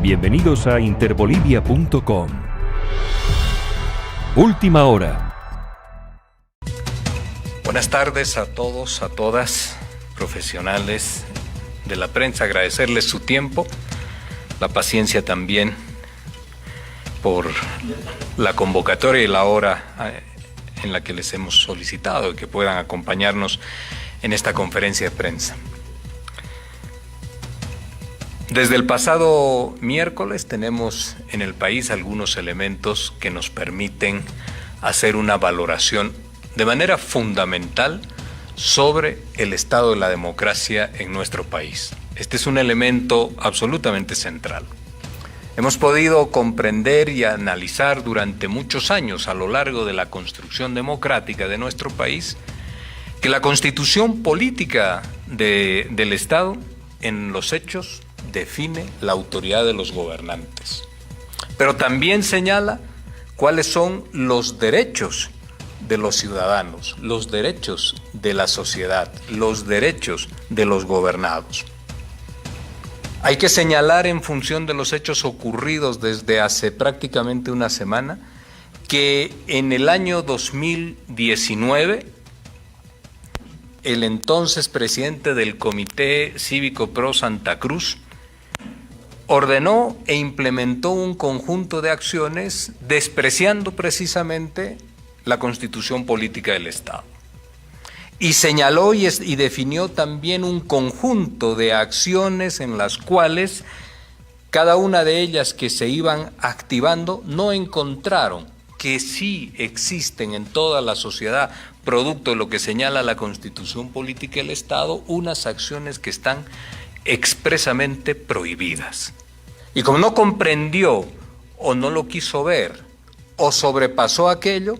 Bienvenidos a interbolivia.com. Última hora. Buenas tardes a todos, a todas, profesionales de la prensa. Agradecerles su tiempo, la paciencia también por la convocatoria y la hora en la que les hemos solicitado que puedan acompañarnos en esta conferencia de prensa. Desde el pasado miércoles tenemos en el país algunos elementos que nos permiten hacer una valoración de manera fundamental sobre el estado de la democracia en nuestro país. Este es un elemento absolutamente central. Hemos podido comprender y analizar durante muchos años a lo largo de la construcción democrática de nuestro país que la constitución política del Estado en los hechos define la autoridad de los gobernantes, pero también señala cuáles son los derechos de los ciudadanos, los derechos de la sociedad, los derechos de los gobernados. Hay que señalar, en función de los hechos ocurridos desde hace prácticamente una semana, que en el año 2019 el entonces presidente del Comité Cívico Pro Santa Cruz ordenó e implementó un conjunto de acciones despreciando precisamente la Constitución Política del Estado. Y señaló y definió también un conjunto de acciones en las cuales cada una de ellas que se iban activando no encontraron que sí existen en toda la sociedad, producto de lo que señala la Constitución Política del Estado, unas acciones que están expresamente prohibidas. Y como no comprendió o no lo quiso ver o sobrepasó aquello,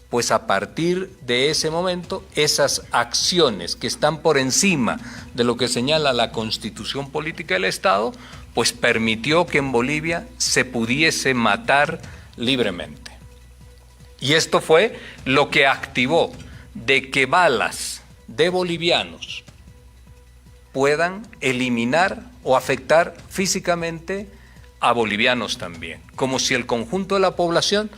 pues a partir de ese momento esas acciones que están por encima de lo que señala la Constitución Política del Estado, pues permitió que en Bolivia se pudiese matar libremente. Y esto fue lo que activó de que balas de bolivianos puedan eliminar o afectar físicamente a bolivianos también, como si el conjunto de la población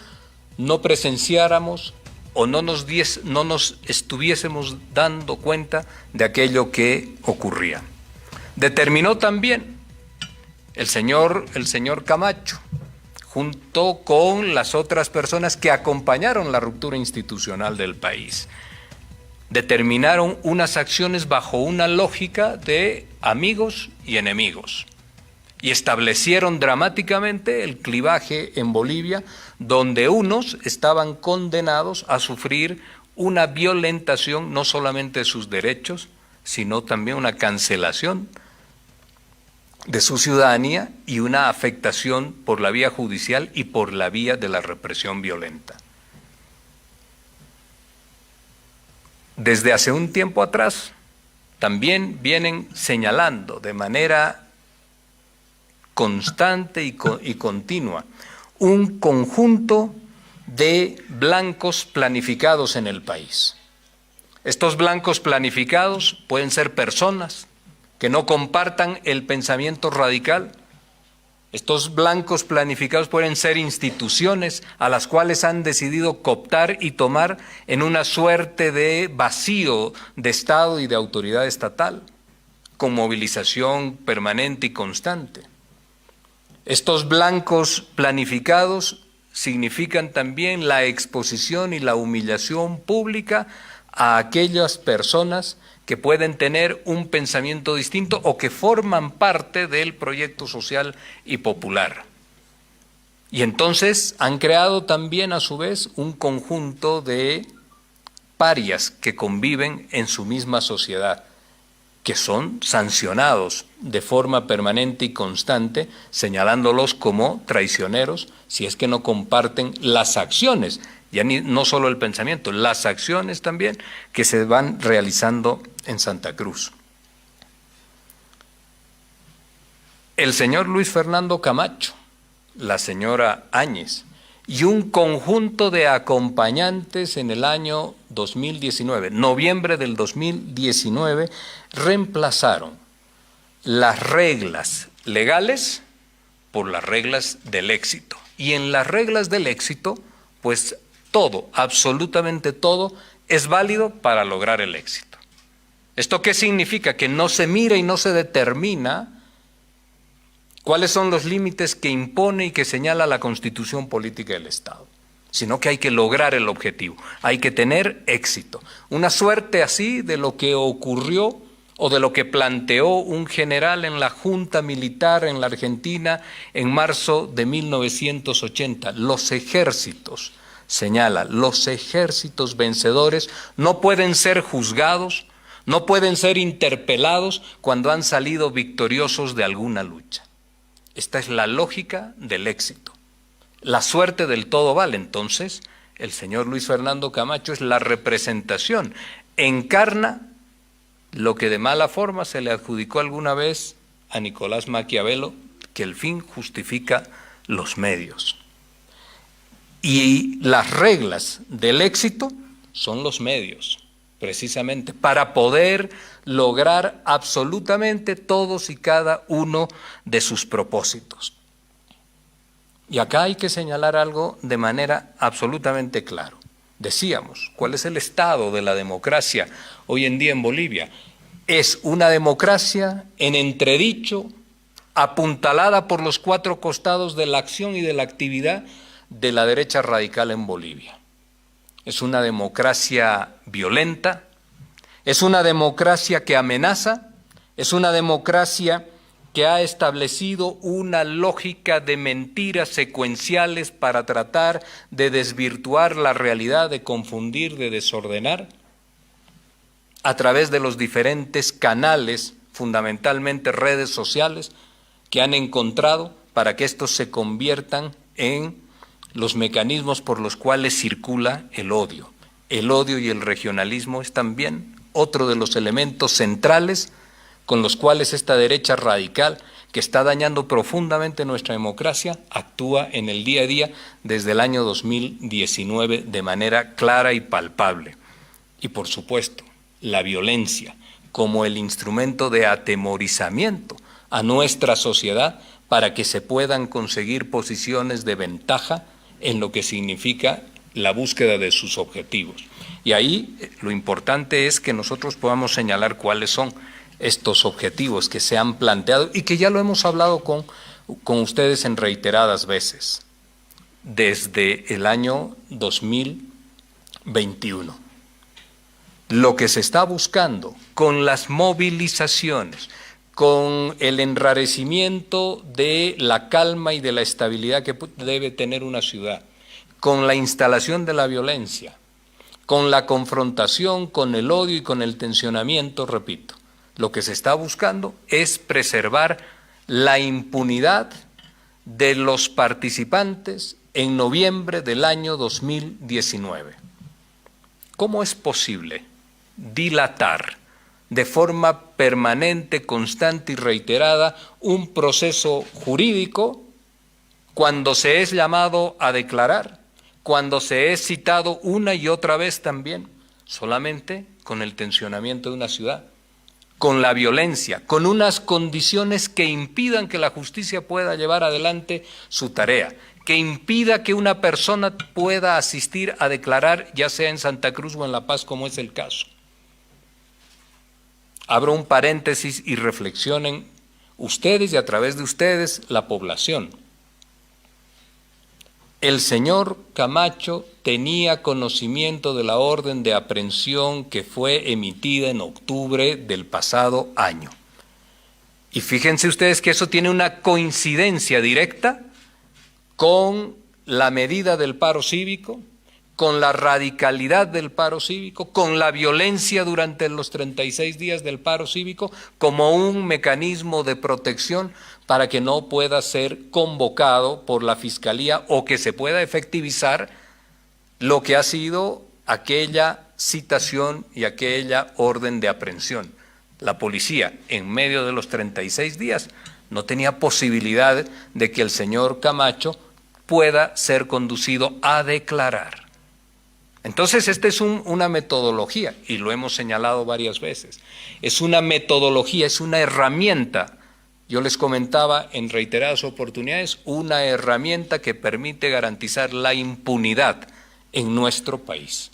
no presenciáramos o no nos estuviésemos dando cuenta de aquello que ocurría. Determinó también el señor Camacho, junto con las otras personas que acompañaron la ruptura institucional del país, determinaron unas acciones bajo una lógica de amigos y enemigos y establecieron dramáticamente el clivaje en Bolivia, donde unos estaban condenados a sufrir una violentación no solamente de sus derechos, sino también una cancelación de su ciudadanía y una afectación por la vía judicial y por la vía de la represión violenta. Desde hace un tiempo atrás también vienen señalando de manera constante y continua un conjunto de blancos planificados en el país. Estos blancos planificados pueden ser personas que no compartan el pensamiento radical. Estos blancos planificados pueden ser instituciones a las cuales han decidido cooptar y tomar en una suerte de vacío de Estado y de autoridad estatal, con movilización permanente y constante. Estos blancos planificados significan también la exposición y la humillación pública a aquellas personas que pueden tener un pensamiento distinto o que forman parte del proyecto social y popular. Y entonces han creado también a su vez un conjunto de parias que conviven en su misma sociedad, que son sancionados de forma permanente y constante, señalándolos como traicioneros si es que no comparten las acciones, ya no solo el pensamiento, las acciones también que se van realizando en Santa Cruz. El señor Luis Fernando Camacho, la señora Áñez y un conjunto de acompañantes en el año 2019, noviembre del 2019, reemplazaron las reglas legales por las reglas del éxito. Y en las reglas del éxito, pues todo, absolutamente todo, es válido para lograr el éxito. ¿Esto qué significa? Que no se mira y no se determina cuáles son los límites que impone y que señala la Constitución Política del Estado, sino que hay que lograr el objetivo, hay que tener éxito. Una suerte así de lo que ocurrió o de lo que planteó un general en la Junta Militar en la Argentina en marzo de 1980. Los ejércitos, señala, los ejércitos vencedores no pueden ser juzgados, no pueden ser interpelados cuando han salido victoriosos de alguna lucha. Esta es la lógica del éxito. La suerte del todo vale. Entonces, el señor Luis Fernando Camacho es la representación, encarna lo que de mala forma se le adjudicó alguna vez a Nicolás Maquiavelo, que el fin justifica los medios. Y las reglas del éxito son los medios, precisamente, para poder lograr absolutamente todos y cada uno de sus propósitos. Y acá hay que señalar algo de manera absolutamente clara. Decíamos, ¿cuál es el estado de la democracia hoy en día en Bolivia? Es una democracia en entredicho, apuntalada por los cuatro costados de la acción y de la actividad de la derecha radical en Bolivia. Es una democracia violenta, es una democracia que amenaza, es una democracia que ha establecido una lógica de mentiras secuenciales para tratar de desvirtuar la realidad, de confundir, de desordenar, a través de los diferentes canales, fundamentalmente redes sociales, que han encontrado para que estos se conviertan en los mecanismos por los cuales circula el odio. El odio y el regionalismo es también otro de los elementos centrales con los cuales esta derecha radical, que está dañando profundamente nuestra democracia, actúa en el día a día desde el año 2019 de manera clara y palpable. Y por supuesto, la violencia como el instrumento de atemorizamiento a nuestra sociedad para que se puedan conseguir posiciones de ventaja en lo que significa la búsqueda de sus objetivos. Y ahí lo importante es que nosotros podamos señalar cuáles son estos objetivos que se han planteado y que ya lo hemos hablado con ustedes en reiteradas veces, desde el año 2021. Lo que se está buscando con las movilizaciones, con el enrarecimiento de la calma y de la estabilidad que debe tener una ciudad, con la instalación de la violencia, con la confrontación, con el odio y con el tensionamiento, repito, lo que se está buscando es preservar la impunidad de los participantes en noviembre del año 2019. ¿Cómo es posible dilatar de forma permanente, constante y reiterada un proceso jurídico cuando se es llamado a declarar, cuando se es citado una y otra vez también, solamente con el tensionamiento de una ciudad, con la violencia, con unas condiciones que impidan que la justicia pueda llevar adelante su tarea, que impida que una persona pueda asistir a declarar, ya sea en Santa Cruz o en La Paz, como es el caso? Abro un paréntesis y reflexionen ustedes y a través de ustedes la población. El señor Camacho tenía conocimiento de la orden de aprehensión que fue emitida en octubre del pasado año. Y fíjense ustedes que eso tiene una coincidencia directa con la medida del paro cívico, con la radicalidad del paro cívico, con la violencia durante los 36 días del paro cívico, como un mecanismo de protección para que no pueda ser convocado por la Fiscalía o que se pueda efectivizar lo que ha sido aquella citación y aquella orden de aprehensión. La policía, en medio de los 36 días, no tenía posibilidad de que el señor Camacho pueda ser conducido a declarar. Entonces, esta es una metodología, y lo hemos señalado varias veces. Es una metodología, es una herramienta Yo les comentaba en reiteradas oportunidades una herramienta que permite garantizar la impunidad en nuestro país.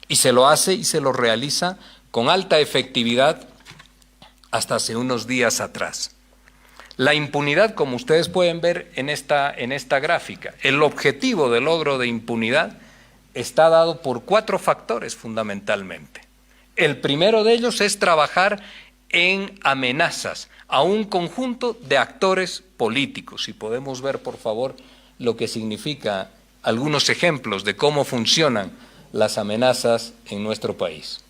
Y se lo hace y se lo realiza con alta efectividad hasta hace unos días atrás. La impunidad, como ustedes pueden ver en esta gráfica, el objetivo de logro de impunidad está dado por 4 factores fundamentalmente. El primero de ellos es trabajar en amenazas a un conjunto de actores políticos. Si podemos ver, por favor, lo que significa algunos ejemplos de cómo funcionan las amenazas en nuestro país.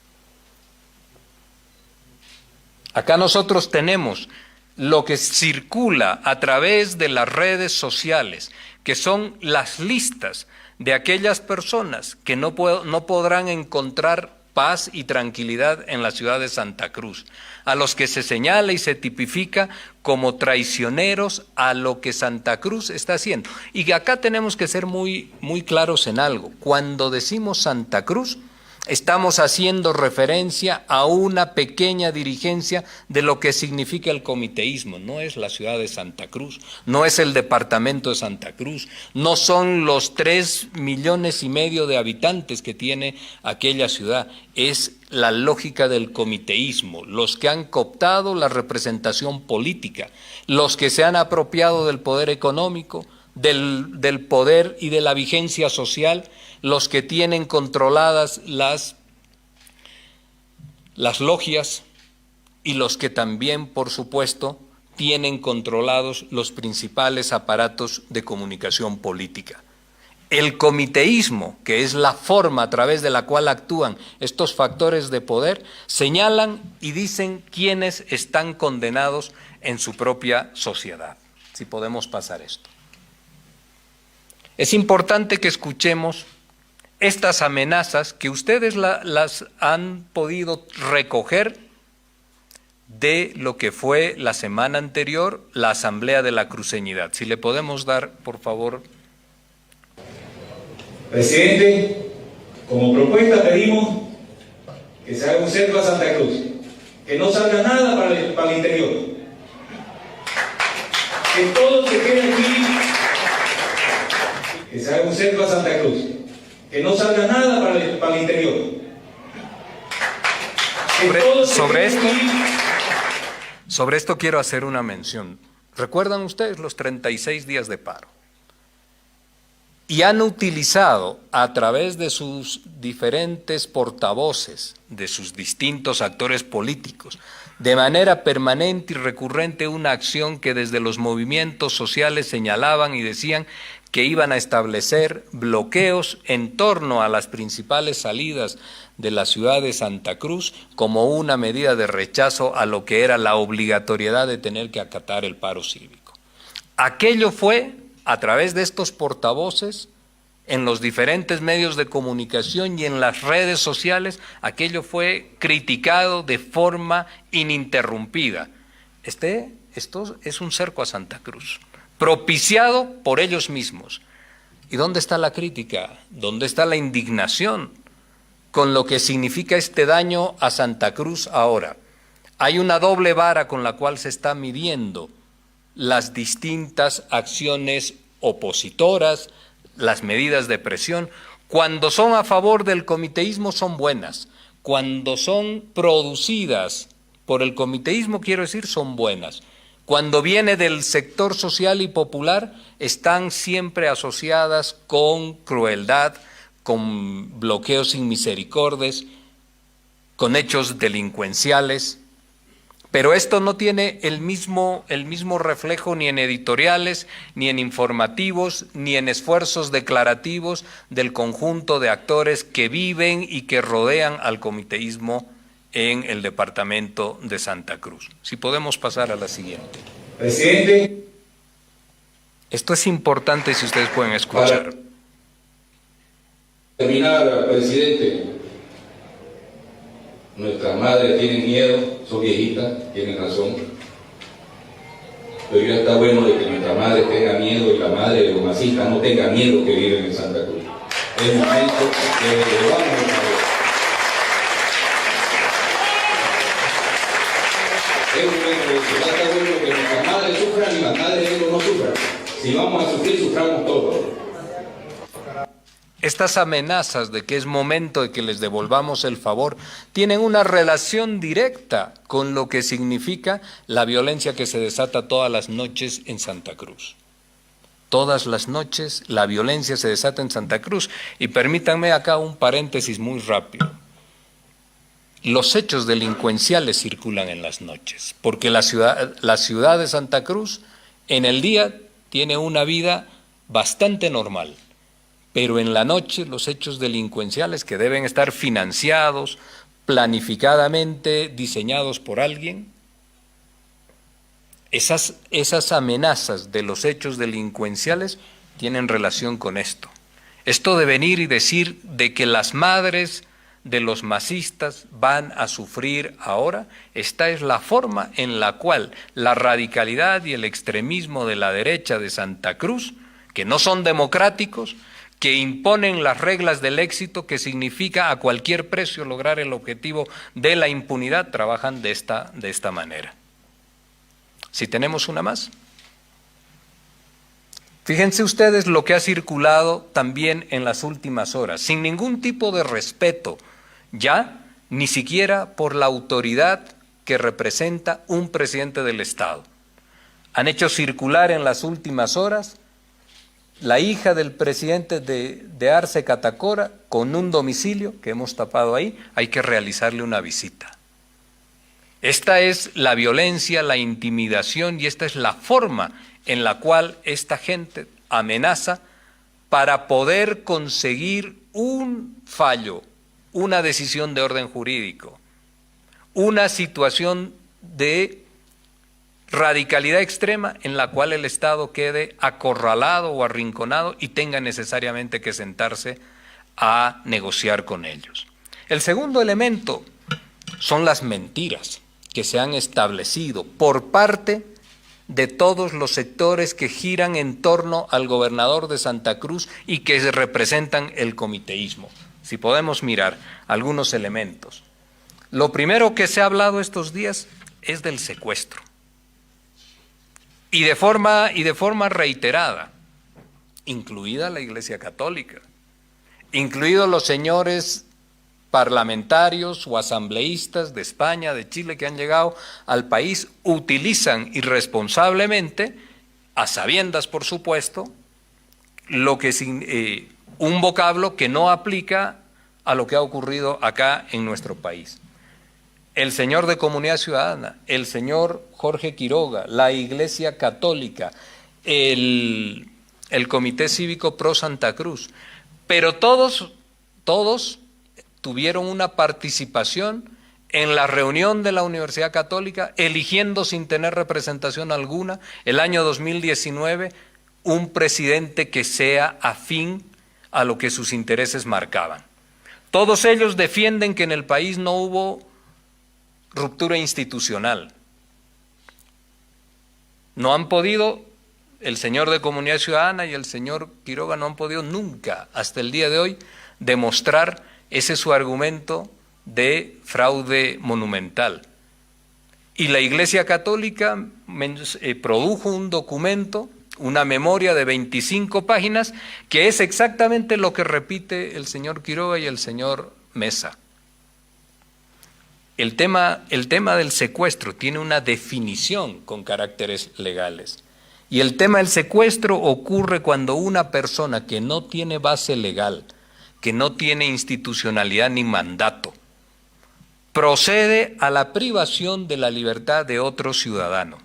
Acá nosotros tenemos lo que circula a través de las redes sociales, que son las listas de aquellas personas que no podrán encontrar paz y tranquilidad en la ciudad de Santa Cruz, a los que se señala y se tipifica como traicioneros a lo que Santa Cruz está haciendo. Y acá tenemos que ser muy claros en algo. Cuando decimos Santa Cruz, estamos haciendo referencia a una pequeña dirigencia de lo que significa el comiteísmo. No es la ciudad de Santa Cruz, no es el departamento de Santa Cruz, no son los 3,5 millones de habitantes que tiene aquella ciudad. Es la lógica del comiteísmo, los que han cooptado la representación política, los que se han apropiado del poder económico, del poder y de la vigencia social, los que tienen controladas las logias y los que también, por supuesto, tienen controlados los principales aparatos de comunicación política. El comiteísmo, que es la forma a través de la cual actúan estos factores de poder, señalan y dicen quiénes están condenados en su propia sociedad. Si podemos pasar esto. Es importante que escuchemos estas amenazas que ustedes las han podido recoger de lo que fue la semana anterior la Asamblea de la Cruceñidad. Si le podemos dar, por favor. Presidente, como propuesta pedimos que se haga un cerco a Santa Cruz, que no salga nada para el interior, que todo se quede aquí, que se haga un cerco a Santa Cruz, que no salga nada para el interior. Sobre esto quiero hacer una mención. ¿Recuerdan ustedes los 36 días de paro? Y han utilizado a través de sus diferentes portavoces, de sus distintos actores políticos, de manera permanente y recurrente una acción que desde los movimientos sociales señalaban y decían que iban a establecer bloqueos en torno a las principales salidas de la ciudad de Santa Cruz como una medida de rechazo a lo que era la obligatoriedad de tener que acatar el paro cívico. Aquello fue, a través de estos portavoces, en los diferentes medios de comunicación y en las redes sociales, aquello fue criticado de forma ininterrumpida. Esto es un cerco a Santa Cruz, propiciado por ellos mismos. ¿Y dónde está la crítica? ¿Dónde está la indignación con lo que significa este daño a Santa Cruz ahora? Hay una doble vara con la cual se está midiendo las distintas acciones opositoras, las medidas de presión. Cuando son a favor del comiteísmo son buenas, cuando son producidas por el comiteísmo, quiero decir, son buenas. Cuando viene del sector social y popular, están siempre asociadas con crueldad, con bloqueos sin misericordias, con hechos delincuenciales. Pero esto no tiene el mismo reflejo ni en editoriales, ni en informativos, ni en esfuerzos declarativos del conjunto de actores que viven y que rodean al comiteísmo en el departamento de Santa Cruz. Si podemos pasar a la siguiente. Presidente. Esto es importante si ustedes pueden escuchar. Para terminar, presidente, nuestras madres tienen miedo, son viejitas, tienen razón, pero ya está bueno de que nuestra madre tenga miedo y la madre de los masistas no tenga miedo que viven en Santa Cruz. Es momento que elevamos la voz. Es momento de que ya está bueno que Si vamos a sufrir, suframos todos. Estas amenazas de que es momento de que les devolvamos el favor tienen una relación directa con lo que significa la violencia que se desata todas las noches en Santa Cruz. Todas las noches la violencia se desata en Santa Cruz. Y permítanme acá un paréntesis muy rápido. Los hechos delincuenciales circulan en las noches, porque la ciudad de Santa Cruz en el día tiene una vida bastante normal. Pero en la noche los hechos delincuenciales que deben estar financiados, planificadamente diseñados por alguien, esas amenazas de los hechos delincuenciales tienen relación con esto. Esto de venir y decir de que las madres de los masistas van a sufrir ahora, esta es la forma en la cual la radicalidad y el extremismo de la derecha de Santa Cruz, que no son democráticos, que imponen las reglas del éxito, que significa a cualquier precio lograr el objetivo de la impunidad, trabajan de esta manera. Si tenemos una más. Fíjense ustedes lo que ha circulado también en las últimas horas, sin ningún tipo de respeto, ya ni siquiera por la autoridad que representa un presidente del Estado. Han hecho circular en las últimas horas la hija del presidente de Arce Catacora con un domicilio que hemos tapado ahí, hay que realizarle una visita. Esta es la violencia, la intimidación y esta es la forma en la cual esta gente amenaza para poder conseguir un fallo, una decisión de orden jurídico, una situación de radicalidad extrema en la cual el Estado quede acorralado o arrinconado y tenga necesariamente que sentarse a negociar con ellos. El segundo elemento son las mentiras que se han establecido por parte de todos los sectores que giran en torno al gobernador de Santa Cruz y que representan el comiteísmo. Si podemos mirar algunos elementos. Lo primero que se ha hablado estos días es del secuestro. Y de forma reiterada, incluida la Iglesia Católica, incluidos los señores parlamentarios o asambleístas de España, de Chile, que han llegado al país, utilizan irresponsablemente, a sabiendas por supuesto, un vocablo que no aplica a lo que ha ocurrido acá en nuestro país. El señor de Comunidad Ciudadana, el señor Jorge Quiroga, la Iglesia Católica, el Comité Cívico Pro Santa Cruz, pero todos tuvieron una participación en la reunión de la Universidad Católica, eligiendo sin tener representación alguna, el año 2019, un presidente que sea afín a lo que sus intereses marcaban. Todos ellos defienden que en el país no hubo ruptura institucional. No han podido, el señor de Comunidad Ciudadana y el señor Quiroga no han podido nunca, hasta el día de hoy, demostrar ese su argumento de fraude monumental. Y la Iglesia Católica produjo un documento, una memoria de 25 páginas, que es exactamente lo que repite el señor Quiroga y el señor Mesa. El tema del secuestro tiene una definición con caracteres legales. Y el tema del secuestro ocurre cuando una persona que no tiene base legal, que no tiene institucionalidad ni mandato, procede a la privación de la libertad de otro ciudadano,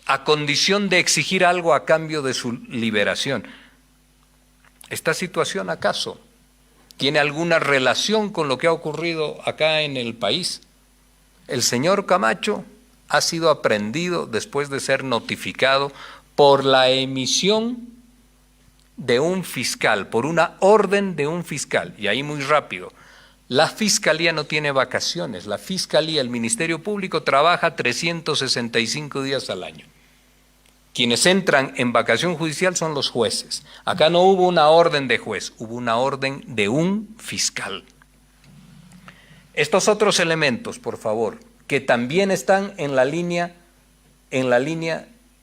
a condición de exigir algo a cambio de su liberación. ¿Esta situación acaso tiene alguna relación con lo que ha ocurrido acá en el país? El señor Camacho ha sido aprehendido después de ser notificado por la emisión de un fiscal, por una orden de un fiscal. Y ahí muy rápido, la Fiscalía no tiene vacaciones, la Fiscalía, el Ministerio Público trabaja 365 días al año. Quienes entran en vacación judicial son los jueces. Acá no hubo una orden de juez, hubo una orden de un fiscal. Estos otros elementos, por favor, que también están en la línea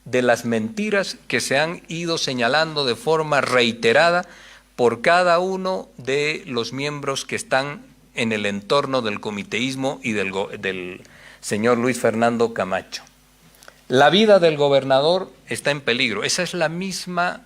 de las mentiras que se han ido señalando de forma reiterada por cada uno de los miembros que están en el entorno del comiteísmo y del señor Luis Fernando Camacho. La vida del gobernador está en peligro. Esa es la misma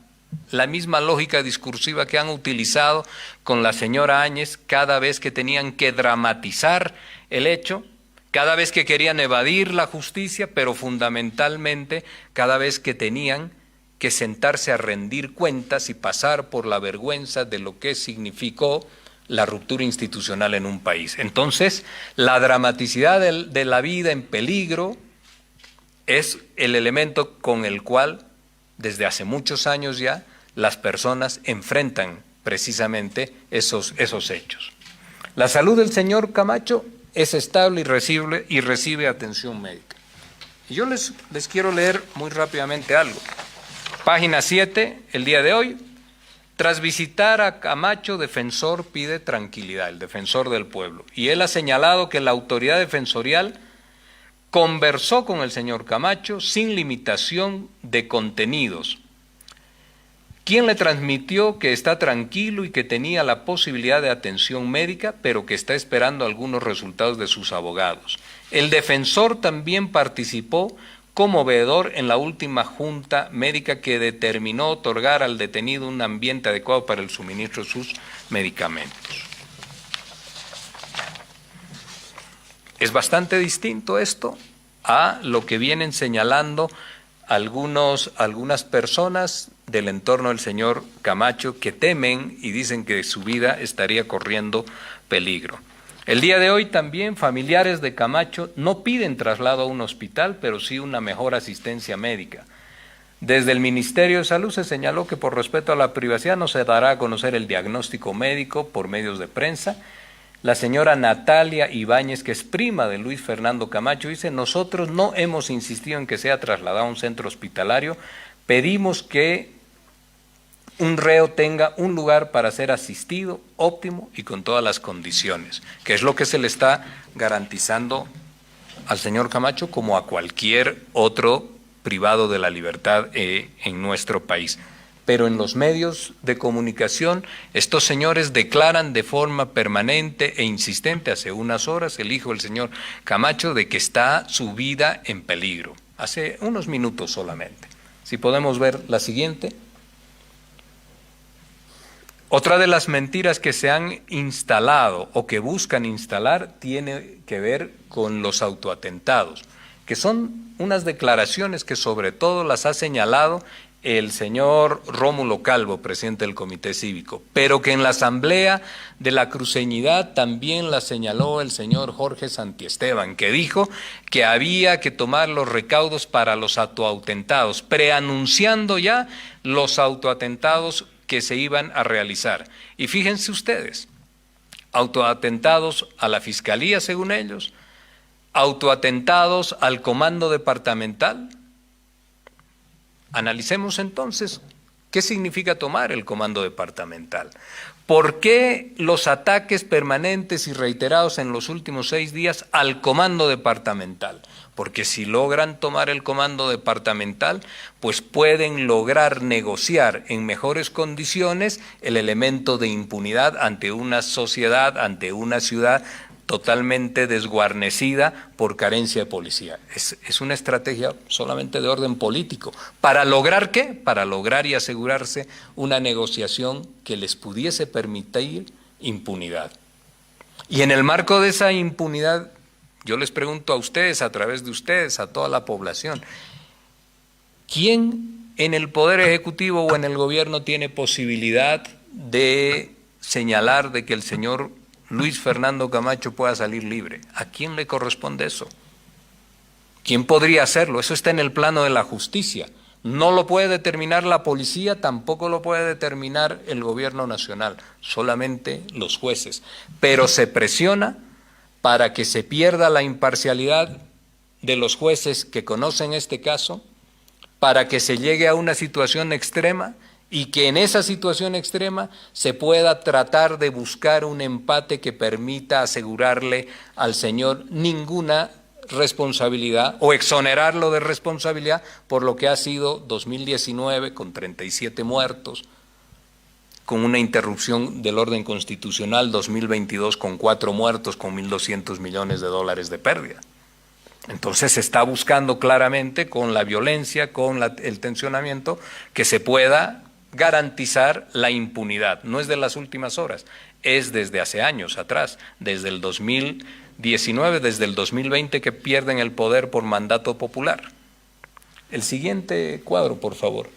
lógica discursiva que han utilizado con la señora Áñez cada vez que tenían que dramatizar el hecho, cada vez que querían evadir la justicia, pero fundamentalmente cada vez que tenían que sentarse a rendir cuentas y pasar por la vergüenza de lo que significó la ruptura institucional en un país. Entonces, la dramaticidad de la vida en peligro es el elemento con el cual, desde hace muchos años ya, las personas enfrentan precisamente esos hechos. La salud del señor Camacho es estable y recibe atención médica. Y yo les quiero leer muy rápidamente algo. Página 7, el día de hoy. Tras visitar a Camacho, defensor pide tranquilidad, el defensor del pueblo. Y él ha señalado que la autoridad defensorial conversó con el señor Camacho sin limitación de contenidos, quien le transmitió que está tranquilo y que tenía la posibilidad de atención médica, pero que está esperando algunos resultados de sus abogados. El defensor también participó como veedor en la última junta médica que determinó otorgar al detenido un ambiente adecuado para el suministro de sus medicamentos. Es bastante distinto esto a lo que vienen señalando algunas personas del entorno del señor Camacho que temen y dicen que su vida estaría corriendo peligro. El día de hoy también familiares de Camacho no piden traslado a un hospital, pero sí una mejor asistencia médica. Desde el Ministerio de Salud se señaló que por respeto a la privacidad no se dará a conocer el diagnóstico médico por medios de prensa. La señora Natalia Ibáñez, que es prima de Luis Fernando Camacho, dice: nosotros no hemos insistido en que sea trasladado a un centro hospitalario, pedimos que un reo tenga un lugar para ser asistido óptimo y con todas las condiciones, que es lo que se le está garantizando al señor Camacho como a cualquier otro privado de la libertad en nuestro país. Pero en los medios de comunicación estos señores declaran de forma permanente e insistente, hace unas horas el hijo del señor Camacho, de que está su vida en peligro, hace unos minutos solamente. Si podemos ver la siguiente. Otra de las mentiras que se han instalado o que buscan instalar tiene que ver con los autoatentados, que son unas declaraciones que sobre todo las ha señalado el señor Rómulo Calvo, presidente del Comité Cívico, pero que en la Asamblea de la Cruceñidad también la señaló el señor Jorge Santiesteban, que dijo que había que tomar los recaudos para los autoatentados, preanunciando ya los autoatentados que se iban a realizar. Y fíjense ustedes, autoatentados a la Fiscalía, según ellos, autoatentados al Comando Departamental. Analicemos entonces qué significa tomar el Comando Departamental. ¿Por qué los ataques permanentes y reiterados en los últimos 6 días al Comando Departamental? Porque si logran tomar el Comando Departamental, pues pueden lograr negociar en mejores condiciones el elemento de impunidad ante una sociedad, ante una ciudad totalmente desguarnecida por carencia de policía. Es una estrategia solamente de orden político. ¿Para lograr qué? Para lograr y asegurarse una negociación que les pudiese permitir impunidad. Y en el marco de esa impunidad, yo les pregunto a ustedes, a través de ustedes, a toda la población, ¿quién en el Poder Ejecutivo o en el gobierno tiene posibilidad de señalar de que el señor Luis Fernando Camacho pueda salir libre? ¿A quién le corresponde eso? ¿Quién podría hacerlo? Eso está en el plano de la justicia. No lo puede determinar la policía, tampoco lo puede determinar el gobierno nacional, solamente los jueces. Pero se presiona para que se pierda la imparcialidad de los jueces que conocen este caso, para que se llegue a una situación extrema y que en esa situación extrema se pueda tratar de buscar un empate que permita asegurarle al señor ninguna responsabilidad o exonerarlo de responsabilidad por lo que ha sido 2019 con 37 muertos, con una interrupción del orden constitucional, 2022 con 4 muertos, con 1.200 millones de dólares de pérdida. Entonces se está buscando claramente con la violencia, con el tensionamiento, que se pueda garantizar la impunidad. No es de las últimas horas, es desde hace años atrás, desde el 2019, desde el 2020 que pierden el poder por mandato popular. El siguiente cuadro, por favor.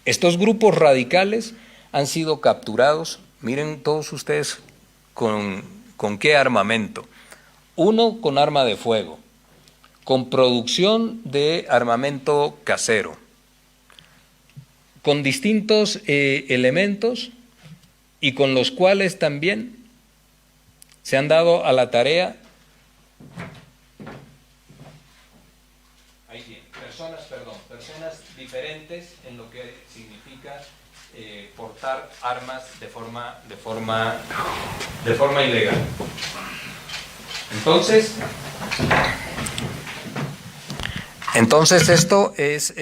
Estos grupos radicales han sido capturados, miren todos ustedes con qué armamento. Uno con arma de fuego, con producción de armamento casero, con distintos elementos y con los cuales también se han dado a la tarea personas diferentes en lo que significa portar armas de forma ilegal. Entonces esto es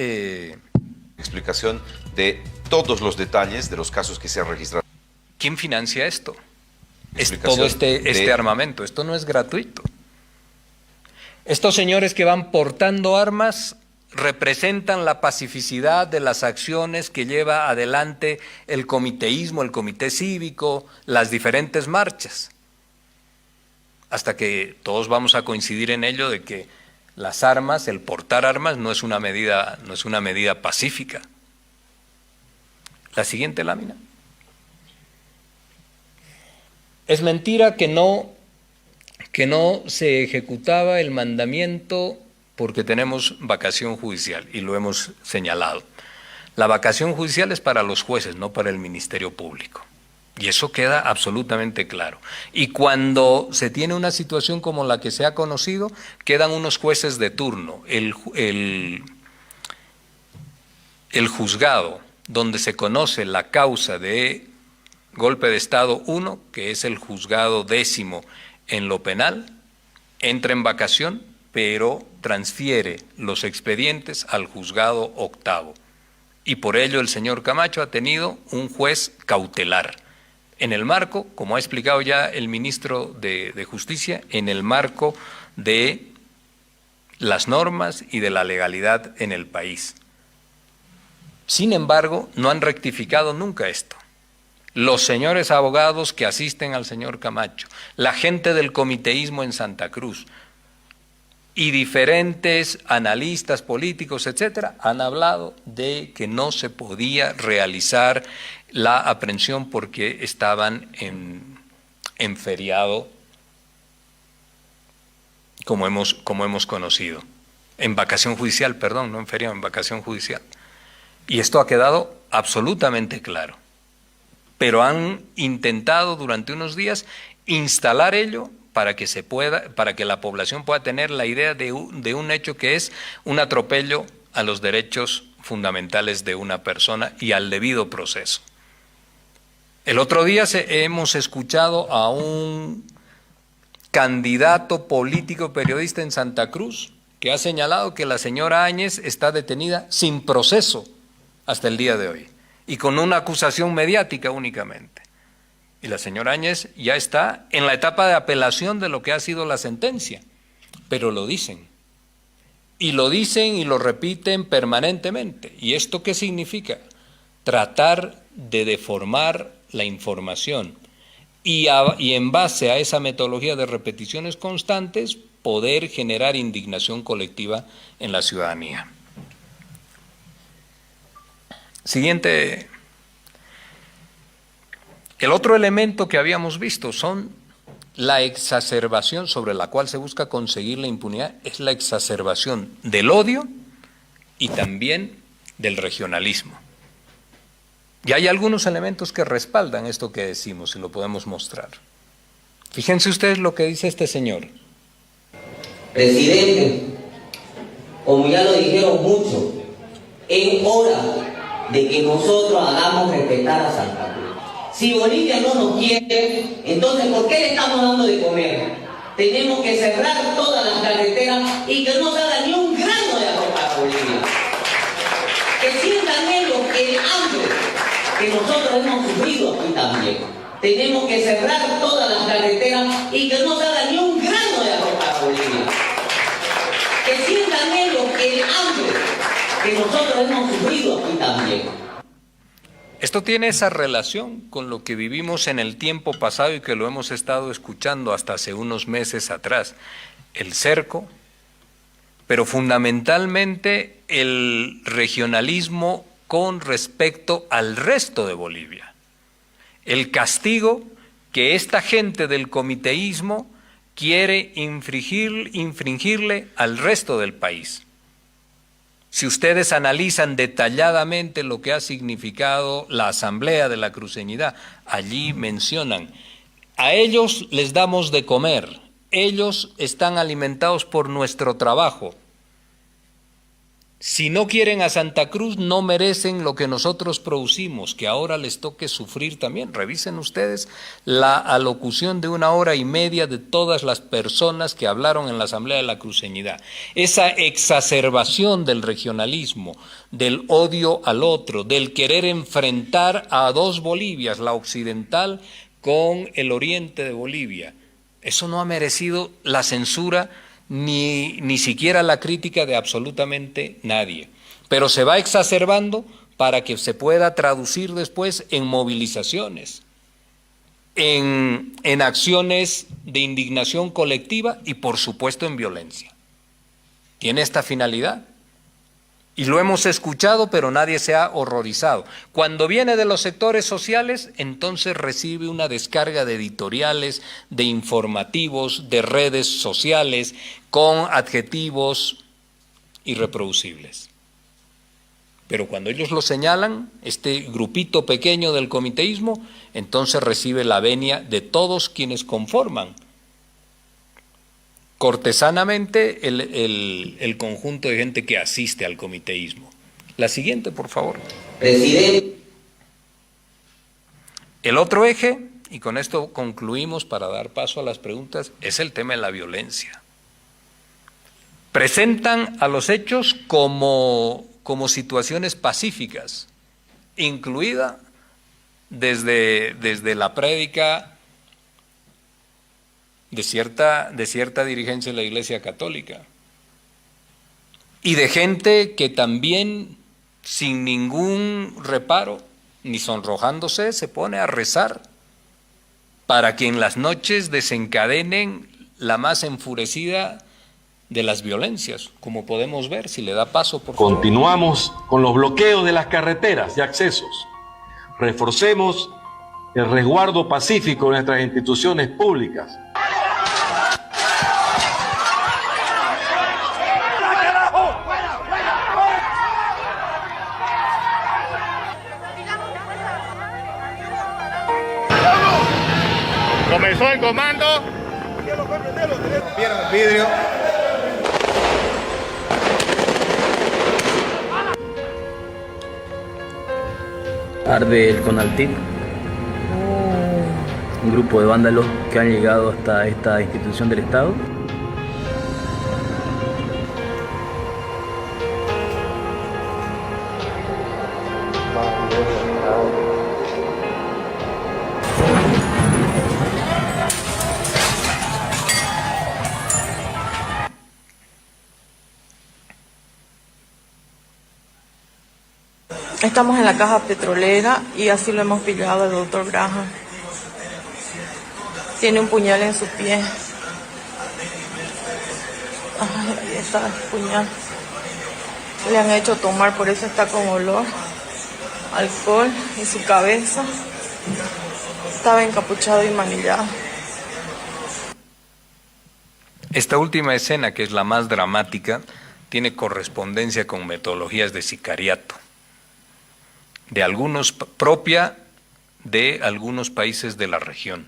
explicación de todos los detalles de los casos que se han registrado. ¿Quién financia esto? Es todo este armamento. Esto no es gratuito. Estos señores que van portando armas representan la pacificidad de las acciones que lleva adelante el comiteísmo, el comité cívico, las diferentes marchas. Hasta que todos vamos a coincidir en ello de que las armas, el portar armas no es una medida pacífica. La siguiente lámina. Es mentira que no se ejecutaba el mandamiento porque tenemos vacación judicial y lo hemos señalado. La vacación judicial es para los jueces, no para el Ministerio Público. Y eso queda absolutamente claro. Y cuando se tiene una situación como la que se ha conocido, quedan unos jueces de turno. El juzgado donde se conoce la causa de golpe de Estado 1, que es el juzgado 10º en lo penal, entra en vacación, pero transfiere los expedientes al juzgado 8º. Y por ello el señor Camacho ha tenido un juez cautelar. En el marco, como ha explicado ya el ministro de Justicia, en el marco de las normas y de la legalidad en el país. Sin embargo, no han rectificado nunca esto. Los señores abogados que asisten al señor Camacho, la gente del comiteísmo en Santa Cruz y diferentes analistas políticos, etcétera, han hablado de que no se podía realizar la aprehensión porque estaban en feriado, como hemos conocido. En vacación judicial, perdón, no en feriado, en vacación judicial. Y esto ha quedado absolutamente claro. Pero han intentado durante unos días instalar ello para que la población pueda tener la idea de un hecho que es un atropello a los derechos fundamentales de una persona y al debido proceso. El otro día hemos escuchado a un candidato político periodista en Santa Cruz que ha señalado que la señora Áñez está detenida sin proceso hasta el día de hoy y con una acusación mediática únicamente. Y la señora Áñez ya está en la etapa de apelación de lo que ha sido la sentencia, pero lo dicen. Y lo dicen y lo repiten permanentemente. ¿Y esto qué significa? Tratar de deformar la información y en base a esa metodología de repeticiones constantes poder generar indignación colectiva en la ciudadanía. Siguiente. El otro elemento que habíamos visto son la exacerbación sobre la cual se busca conseguir la impunidad, es la exacerbación del odio y también del regionalismo. Y hay algunos elementos que respaldan esto que decimos y lo podemos mostrar. Fíjense ustedes lo que dice este señor. Presidente, como ya lo dijeron mucho, es hora de que nosotros hagamos respetar a Santa Cruz. Si Bolivia no nos quiere, entonces ¿por qué le estamos dando de comer? Tenemos que cerrar todas las carreteras y que no se haga ni un grano de arroz para Bolivia. Que sientan ellos el hambre que nosotros hemos sufrido aquí también. Tenemos que cerrar todas las carreteras y que no se haga ni un grano de arroz para Bolivia. Que sientan ellos el hambre que nosotros hemos sufrido aquí también. Esto tiene esa relación con lo que vivimos en el tiempo pasado y que lo hemos estado escuchando hasta hace unos meses atrás. El cerco, pero fundamentalmente el regionalismo con respecto al resto de Bolivia. El castigo que esta gente del comiteísmo quiere infringirle al resto del país. Si ustedes analizan detalladamente lo que ha significado la Asamblea de la Cruceñidad, allí mencionan, a ellos les damos de comer, ellos están alimentados por nuestro trabajo. Si no quieren a Santa Cruz, no merecen lo que nosotros producimos, que ahora les toque sufrir también. Revisen ustedes la alocución de 1 hora y media de todas las personas que hablaron en la Asamblea de la Cruceñidad. Esa exacerbación del regionalismo, del odio al otro, del querer enfrentar a dos Bolivias, la occidental con el oriente de Bolivia. Eso no ha merecido la censura ni siquiera la crítica de absolutamente nadie. Pero se va exacerbando para que se pueda traducir después en movilizaciones, en acciones de indignación colectiva y por supuesto en violencia. Tiene esta finalidad. Y lo hemos escuchado, pero nadie se ha horrorizado. Cuando viene de los sectores sociales, entonces recibe una descarga de editoriales, de informativos, de redes sociales, con adjetivos irreproducibles. Pero cuando ellos lo señalan, este grupito pequeño del comiteísmo, entonces recibe la venia de todos quienes conforman cortesanamente el conjunto de gente que asiste al comiteísmo. La siguiente, por favor. Presidente. El otro eje, y con esto concluimos para dar paso a las preguntas, es el tema de la violencia. Presentan a los hechos como situaciones pacíficas, incluida desde la prédica de cierta dirigencia de la Iglesia Católica y de gente que también sin ningún reparo ni sonrojándose se pone a rezar para que en las noches desencadenen la más enfurecida de las violencias, como podemos ver, si le da paso, por favor. Continuamos con los bloqueos de las carreteras y accesos. Reforcemos el resguardo pacífico de nuestras instituciones públicas. Comenzó el comando. Rompieron el vidrio. Arde el Conaltip, un grupo de vándalos que han llegado hasta esta institución del Estado. Estamos en la caja petrolera y así lo hemos pillado al doctor Graham. Tiene un puñal en su pie. Ay, ahí está el puñal. Le han hecho tomar, por eso está con olor, alcohol y su cabeza. Estaba encapuchado y manillado. Esta última escena, que es la más dramática, tiene correspondencia con metodologías de sicariato, propia de algunos países de la región,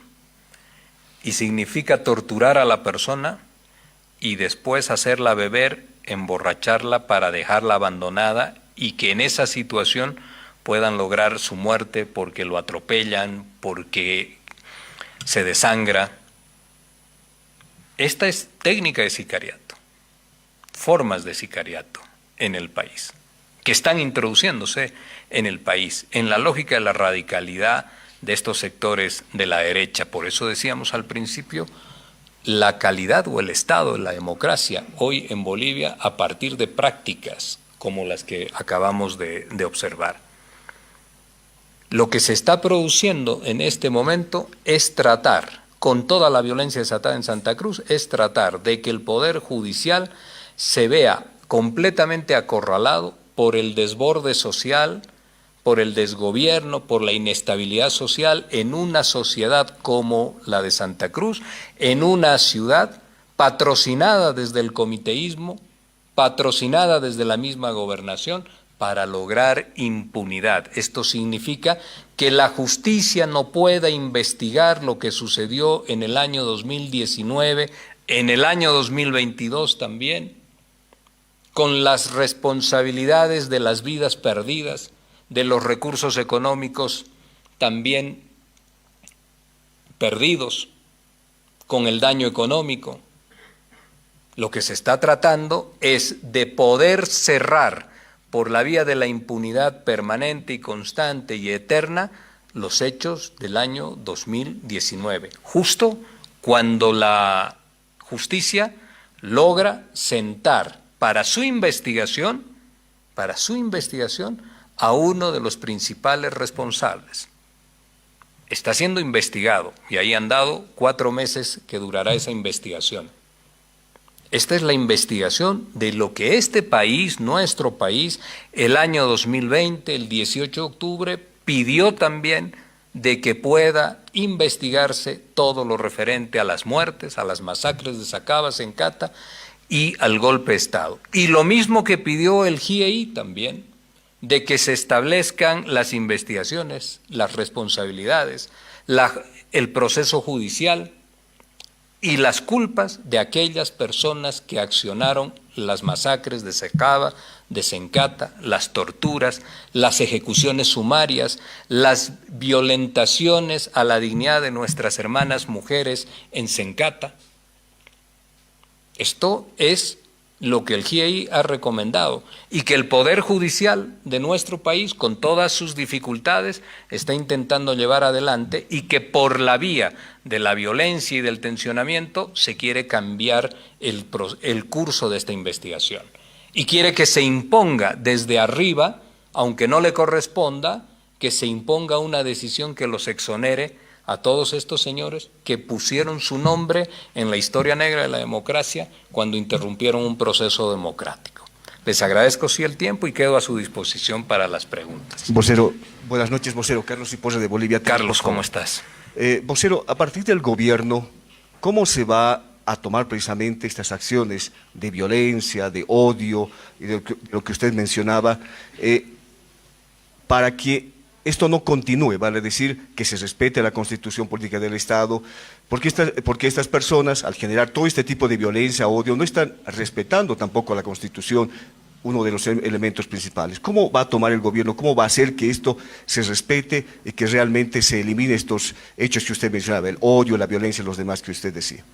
y significa torturar a la persona y después hacerla beber, emborracharla para dejarla abandonada y que en esa situación puedan lograr su muerte porque lo atropellan, porque se desangra. Esta es técnica de sicariato, formas de sicariato en el país, que están introduciéndose en el país, en la lógica de la radicalidad de estos sectores de la derecha. Por eso decíamos al principio, la calidad o el estado de la democracia hoy en Bolivia a partir de prácticas como las que acabamos de observar. Lo que se está produciendo en este momento es tratar, con toda la violencia desatada en Santa Cruz, es tratar de que el Poder Judicial se vea completamente acorralado por el desborde social, por el desgobierno, por la inestabilidad social en una sociedad como la de Santa Cruz, en una ciudad patrocinada desde el comiteísmo, patrocinada desde la misma gobernación, para lograr impunidad. Esto significa que la justicia no pueda investigar lo que sucedió en el año 2019, en el año 2022 también, con las responsabilidades de las vidas perdidas, de los recursos económicos también perdidos, con el daño económico. Lo que se está tratando es de poder cerrar por la vía de la impunidad permanente y constante y eterna los hechos del año 2019, justo cuando la justicia logra sentar para su investigación a uno de los principales responsables. Está siendo investigado y ahí han dado 4 meses que durará esa investigación. Esta es la investigación de lo que este país, nuestro país, el año 2020, el 18 de octubre, pidió también de que pueda investigarse todo lo referente a las muertes, a las masacres de Sacaba, Sencata y al golpe de Estado. Y lo mismo que pidió el GIEI también, de que se establezcan las investigaciones, las responsabilidades, el proceso judicial y las culpas de aquellas personas que accionaron las masacres de Sacaba, de Sencata, las torturas, las ejecuciones sumarias, las violentaciones a la dignidad de nuestras hermanas mujeres en Sencata. Esto es lo que el GIEI ha recomendado y que el Poder Judicial de nuestro país, con todas sus dificultades, está intentando llevar adelante y que por la vía de la violencia y del tensionamiento se quiere cambiar el curso de esta investigación. Y quiere que se imponga desde arriba, aunque no le corresponda, que se imponga una decisión que los exonere a todos estos señores que pusieron su nombre en la historia negra de la democracia cuando interrumpieron un proceso democrático. Les agradezco sí el tiempo y quedo a su disposición para las preguntas. Vocero, buenas noches, vocero. Carlos Cipolla de Bolivia. Carlos, ¿cómo estás? Vocero, a partir del gobierno, ¿cómo se va a tomar precisamente estas acciones de violencia, de odio y de lo que usted mencionaba, para que esto no continúe, vale decir, que se respete la Constitución Política del Estado, porque estas personas, al generar todo este tipo de violencia, odio, no están respetando tampoco la Constitución, uno de los elementos principales? ¿Cómo va a tomar el gobierno, cómo va a hacer que esto se respete y que realmente se elimine estos hechos que usted mencionaba, el odio, la violencia y los demás que usted decía?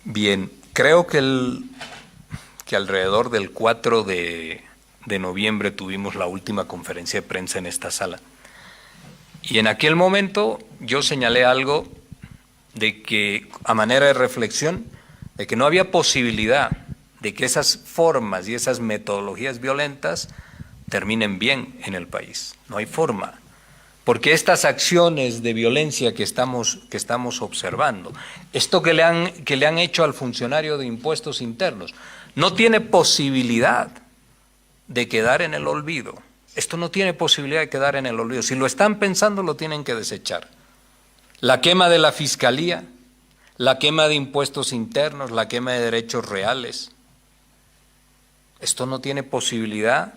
Bien, creo que alrededor del 4 de noviembre tuvimos la última conferencia de prensa en esta sala. Y en aquel momento yo señalé algo de que, a manera de reflexión, de que no había posibilidad de que esas formas y esas metodologías violentas terminen bien en el país. No hay forma. Porque estas acciones de violencia que estamos observando, esto que le han hecho al funcionario de impuestos internos, no tiene posibilidad de quedar en el olvido. Esto no tiene posibilidad de quedar en el olvido. Si lo están pensando, lo tienen que desechar. La quema de la Fiscalía, la quema de impuestos internos, la quema de derechos reales. Esto no tiene posibilidad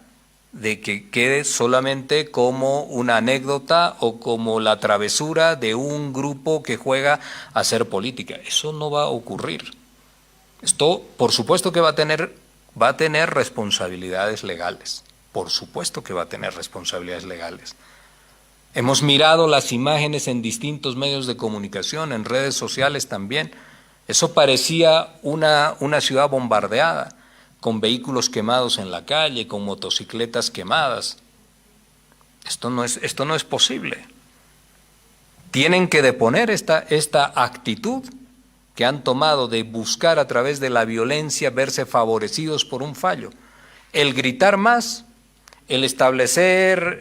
de que quede solamente como una anécdota o como la travesura de un grupo que juega a hacer política. Eso no va a ocurrir. Esto, por supuesto que va a tener responsabilidades legales, por supuesto que va a tener responsabilidades legales. Hemos mirado las imágenes en distintos medios de comunicación, en redes sociales también, Eso parecía una ciudad bombardeada, con vehículos quemados en la calle, con motocicletas quemadas. Esto no es posible. Tienen que deponer esta actitud que han tomado de buscar a través de la violencia verse favorecidos por un fallo. El gritar más, el establecer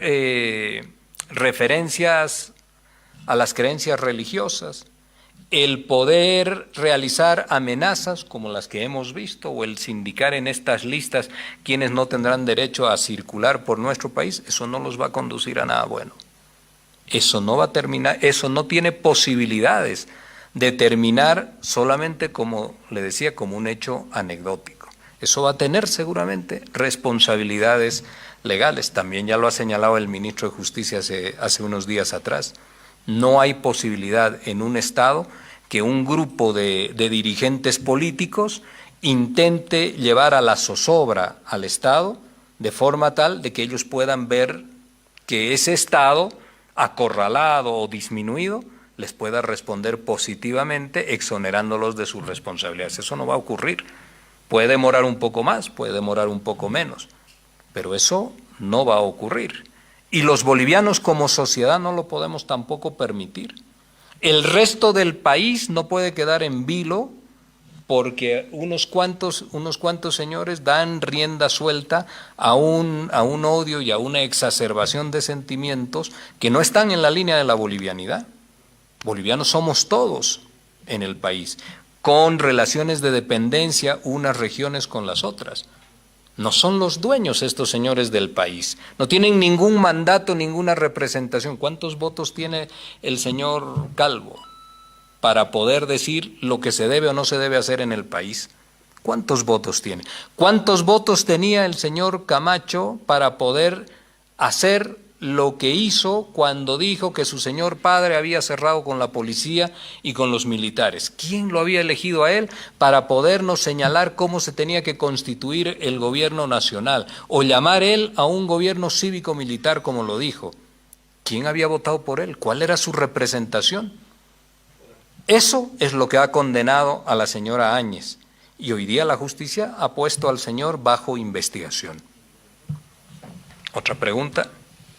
referencias a las creencias religiosas, el poder realizar amenazas como las que hemos visto o el sindicar en estas listas quienes no tendrán derecho a circular por nuestro país, eso no los va a conducir a nada bueno. Eso no va a terminar, eso no tiene posibilidades de terminar solamente, como le decía, como un hecho anecdótico. Eso va a tener seguramente responsabilidades legales. También ya lo ha señalado el ministro de Justicia hace unos días atrás. No hay posibilidad en un Estado que un grupo de dirigentes políticos intente llevar a la zozobra al Estado de forma tal de que ellos puedan ver que ese Estado acorralado o disminuido les pueda responder positivamente exonerándolos de sus responsabilidades. Eso no va a ocurrir. Puede demorar un poco más, puede demorar un poco menos, pero eso no va a ocurrir. Y los bolivianos como sociedad no lo podemos tampoco permitir. El resto del país no puede quedar en vilo porque unos cuantos señores dan rienda suelta a un odio y a una exacerbación de sentimientos que no están en la línea de la bolivianidad. Bolivianos somos todos en el país, con relaciones de dependencia unas regiones con las otras. No son los dueños estos señores del país, no tienen ningún mandato, ninguna representación. ¿Cuántos votos tiene el señor Calvo para poder decir lo que se debe o no se debe hacer en el país? ¿Cuántos votos tiene? ¿Cuántos votos tenía el señor Camacho para poder hacer lo que hizo cuando dijo que su señor padre había cerrado con la policía y con los militares? ¿Quién lo había elegido a él para podernos señalar cómo se tenía que constituir el gobierno nacional o llamar él a un gobierno cívico-militar como lo dijo? ¿Quién había votado por él? ¿Cuál era su representación? Eso es lo que ha condenado a la señora Áñez y hoy día la justicia ha puesto al señor bajo investigación. ¿Otra pregunta?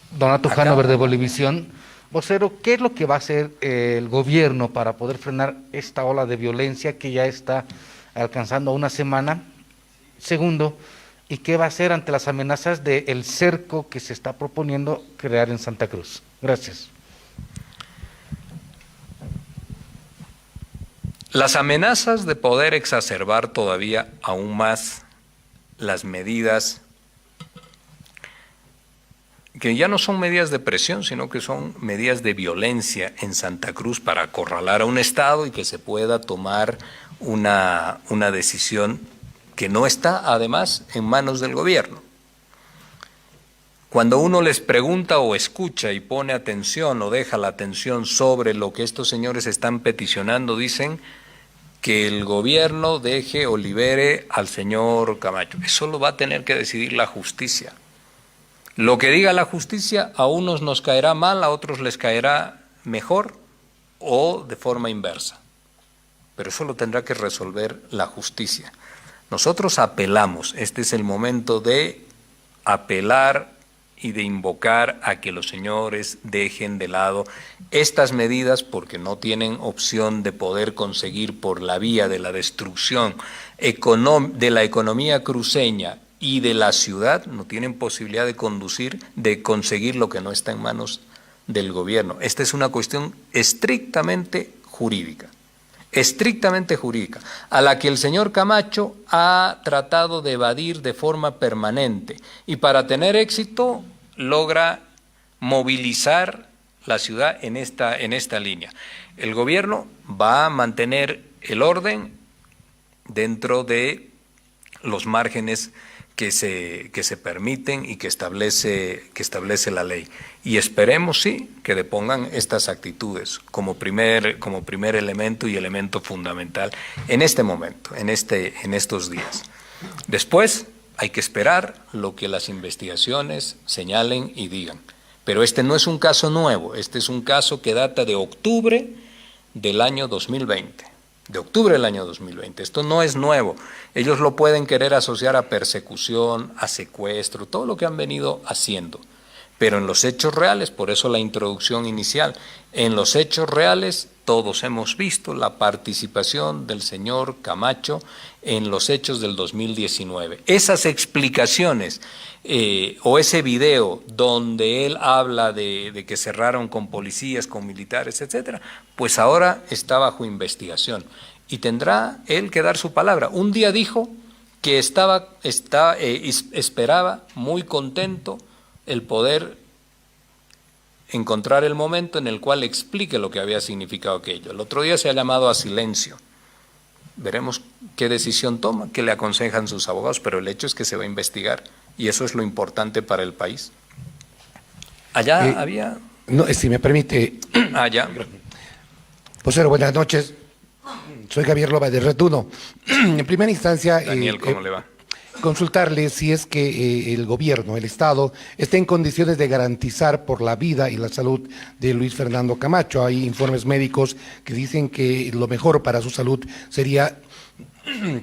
Donato Hanover de Bolivisión. Vocero, ¿qué es lo que va a hacer el gobierno para poder frenar esta ola de violencia que ya está alcanzando una semana? Segundo, ¿y qué va a hacer ante las amenazas del cerco que se está proponiendo crear en Santa Cruz? Gracias. Las amenazas de poder exacerbar todavía aún más las medidas que ya no son medidas de presión, sino que son medidas de violencia en Santa Cruz para acorralar a un Estado y que se pueda tomar una decisión que no está, además, en manos del gobierno. Cuando uno les pregunta o escucha y pone atención o deja la atención sobre lo que estos señores están peticionando, dicen que el gobierno deje o libere al señor Camacho. Eso lo va a tener que decidir la justicia. Lo que diga la justicia a unos nos caerá mal, a otros les caerá mejor o de forma inversa. Pero eso lo tendrá que resolver la justicia. Nosotros apelamos, este es el momento de apelar y de invocar a que los señores dejen de lado estas medidas porque no tienen opción de poder conseguir por la vía de la destrucción de la economía cruceña y de la ciudad, no tienen posibilidad de conseguir lo que no está en manos del gobierno. Esta es una cuestión estrictamente jurídica, a la que el señor Camacho ha tratado de evadir de forma permanente y para tener éxito logra movilizar la ciudad en esta línea. El gobierno va a mantener el orden dentro de los márgenes que se permiten y que establece la ley. Y esperemos, sí, que depongan estas actitudes como primer elemento y elemento fundamental en este momento, en estos días. Después hay que esperar lo que las investigaciones señalen y digan. Pero este no es un caso nuevo, este es un caso que data de octubre del año 2020. de octubre del año 2020. Esto no es nuevo. Ellos lo pueden querer asociar a persecución, a secuestro, todo lo que han venido haciendo. Pero en los hechos reales, por eso la introducción inicial, en los hechos reales todos hemos visto la participación del señor Camacho en los hechos del 2019. Esas explicaciones o ese video donde él habla de que cerraron con policías, con militares, etcétera, pues ahora está bajo investigación y tendrá él que dar su palabra. Un día dijo que esperaba muy contento el poder encontrar el momento en el cual explique lo que había significado aquello. El otro día se ha llamado a silencio. Veremos qué decisión toma, qué le aconsejan sus abogados, pero el hecho es que se va a investigar y eso es lo importante para el país. Allá había... No, si me permite... Allá. Vocero, buenas noches. Soy Javier Loba de Red 1. En primera instancia... Daniel, ¿cómo le va? Consultarle si es que el gobierno, el Estado, está en condiciones de garantizar por la vida y la salud de Luis Fernando Camacho. Hay informes médicos que dicen que lo mejor para su salud sería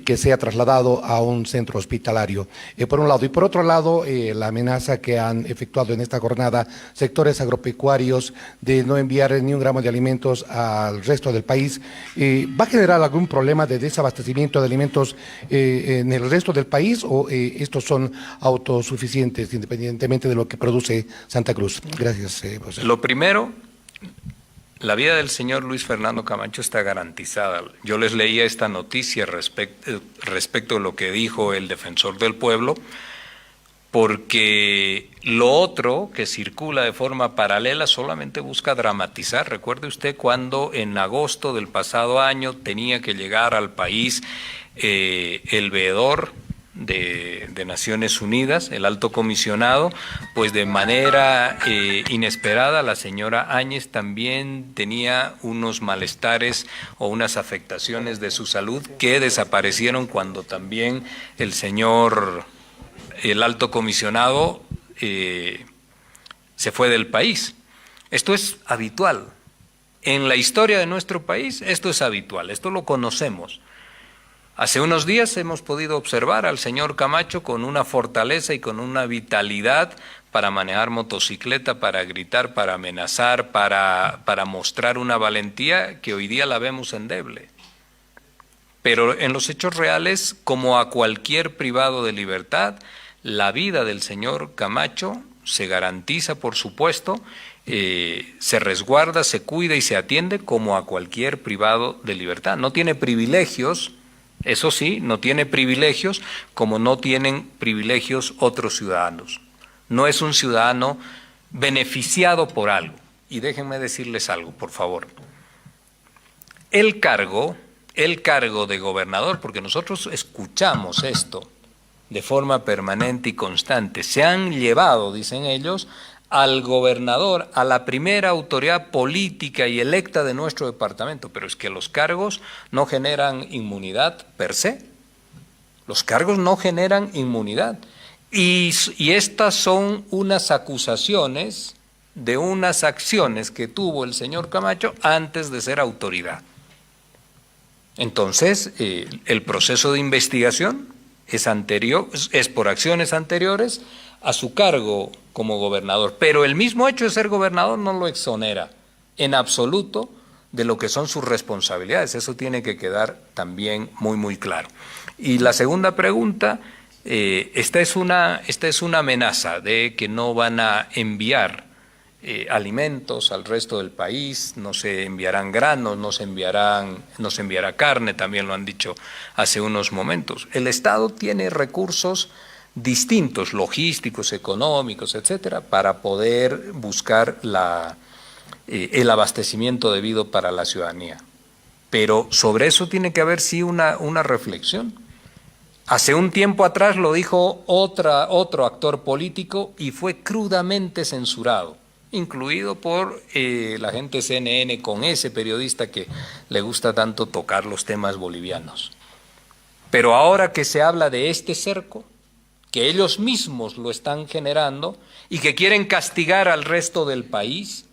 que sea trasladado a un centro hospitalario, por un lado. Y por otro lado, la amenaza que han efectuado en esta jornada sectores agropecuarios de no enviar ni un gramo de alimentos al resto del país, ¿va a generar algún problema de desabastecimiento de alimentos en el resto del país o estos son autosuficientes independientemente de lo que produce Santa Cruz? Gracias, vocero. Lo primero, la vida del señor Luis Fernando Camacho está garantizada. Yo les leía esta noticia respecto a lo que dijo el defensor del pueblo, porque lo otro que circula de forma paralela solamente busca dramatizar. Recuerde usted cuando en agosto del pasado año tenía que llegar al país el veedor de Naciones Unidas, el alto comisionado, pues de manera inesperada la señora Áñez también tenía unos malestares o unas afectaciones de su salud que desaparecieron cuando también el alto comisionado se fue del país. Esto es habitual. En la historia de nuestro país esto es habitual, esto lo conocemos. Hace unos días hemos podido observar al señor Camacho con una fortaleza y con una vitalidad para manejar motocicleta, para gritar, para amenazar, para mostrar una valentía que hoy día la vemos endeble. Pero en los hechos reales, como a cualquier privado de libertad, la vida del señor Camacho se garantiza, por supuesto, se resguarda, se cuida y se atiende como a cualquier privado de libertad. No tiene privilegios. Eso sí, no tiene privilegios como no tienen privilegios otros ciudadanos. No es un ciudadano beneficiado por algo. Y déjenme decirles algo, por favor. El cargo de gobernador, porque nosotros escuchamos esto de forma permanente y constante, se han llevado, dicen ellos, al gobernador, a la primera autoridad política y electa de nuestro departamento, pero es que los cargos no generan inmunidad per se. Los cargos no generan inmunidad. Y estas son unas acusaciones de unas acciones que tuvo el señor Camacho antes de ser autoridad. Entonces, el proceso de investigación es por acciones anteriores a su cargo como gobernador, pero el mismo hecho de ser gobernador no lo exonera en absoluto de lo que son sus responsabilidades. Eso tiene que quedar también muy, muy claro. Y la segunda pregunta, esta es una amenaza de que no van a enviar alimentos al resto del país, no se enviarán granos, no se enviará carne, también lo han dicho hace unos momentos. El Estado tiene recursos distintos, logísticos, económicos, etcétera, para poder buscar el abastecimiento debido para la ciudadanía. Pero sobre eso tiene que haber sí una reflexión. Hace un tiempo atrás lo dijo otro actor político y fue crudamente censurado, incluido por la gente CNN, con ese periodista que le gusta tanto tocar los temas bolivianos. Pero ahora que se habla de este cerco, que ellos mismos lo están generando y que quieren castigar al resto del país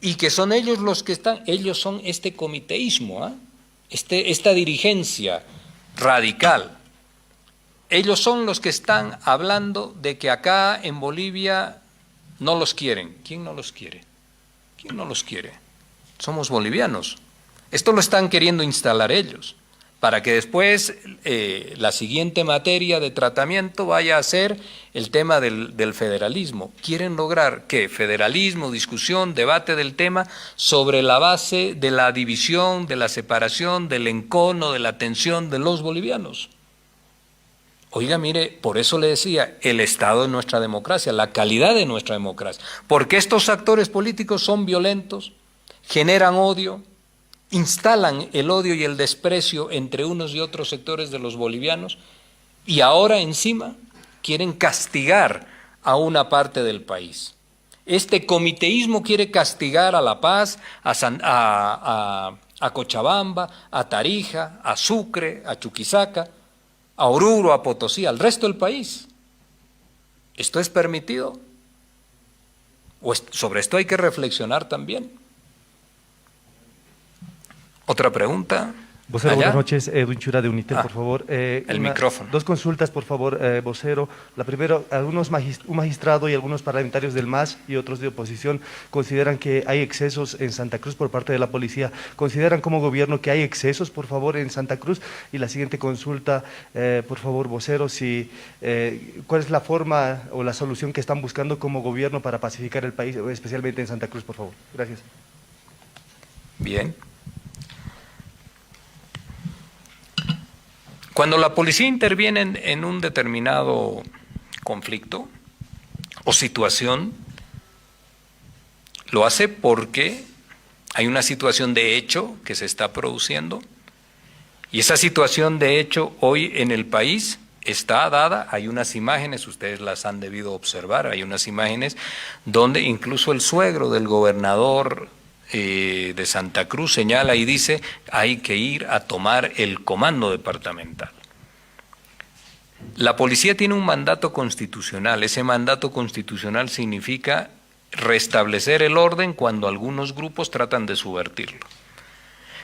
y que son ellos los que ellos son este comiteísmo, esta dirigencia radical, ellos son los que están hablando de que acá en Bolivia no los quieren. ¿Quién no los quiere? ¿Quién no los quiere? Somos bolivianos. Esto lo están queriendo instalar ellos, para que después la siguiente materia de tratamiento vaya a ser el tema del federalismo. Quieren lograr que federalismo, discusión, debate del tema sobre la base de la división, de la separación, del encono, de la tensión de los bolivianos. Oiga, mire, por eso le decía, el estado de nuestra democracia, la calidad de nuestra democracia, porque estos actores políticos son violentos, generan odio, instalan el odio y el desprecio entre unos y otros sectores de los bolivianos y ahora encima quieren castigar a una parte del país. Este comiteísmo quiere castigar a La Paz, a Cochabamba, a Tarija, a Sucre, a Chuquisaca, a Oruro, a Potosí, al resto del país. ¿Esto es permitido? Sobre esto hay que reflexionar también. ¿Otra pregunta? Vocero, buenas noches. Edwin Chura de Unitel, por favor. Micrófono. Dos consultas, por favor, vocero. La primera, un magistrado y algunos parlamentarios del MAS y otros de oposición consideran que hay excesos en Santa Cruz por parte de la policía. ¿Consideran como gobierno que hay excesos, por favor, en Santa Cruz? Y la siguiente consulta, por favor, vocero, ¿cuál es la forma o la solución que están buscando como gobierno para pacificar el país, especialmente en Santa Cruz, por favor? Gracias. Bien. Cuando la policía interviene en un determinado conflicto o situación, lo hace porque hay una situación de hecho que se está produciendo y esa situación de hecho hoy en el país está dada. Hay unas imágenes, ustedes las han debido observar, hay unas imágenes donde incluso el suegro del gobernador de Santa Cruz señala y dice hay que ir a tomar el comando departamental. La policía tiene un mandato constitucional, ese mandato constitucional significa restablecer el orden cuando algunos grupos tratan de subvertirlo.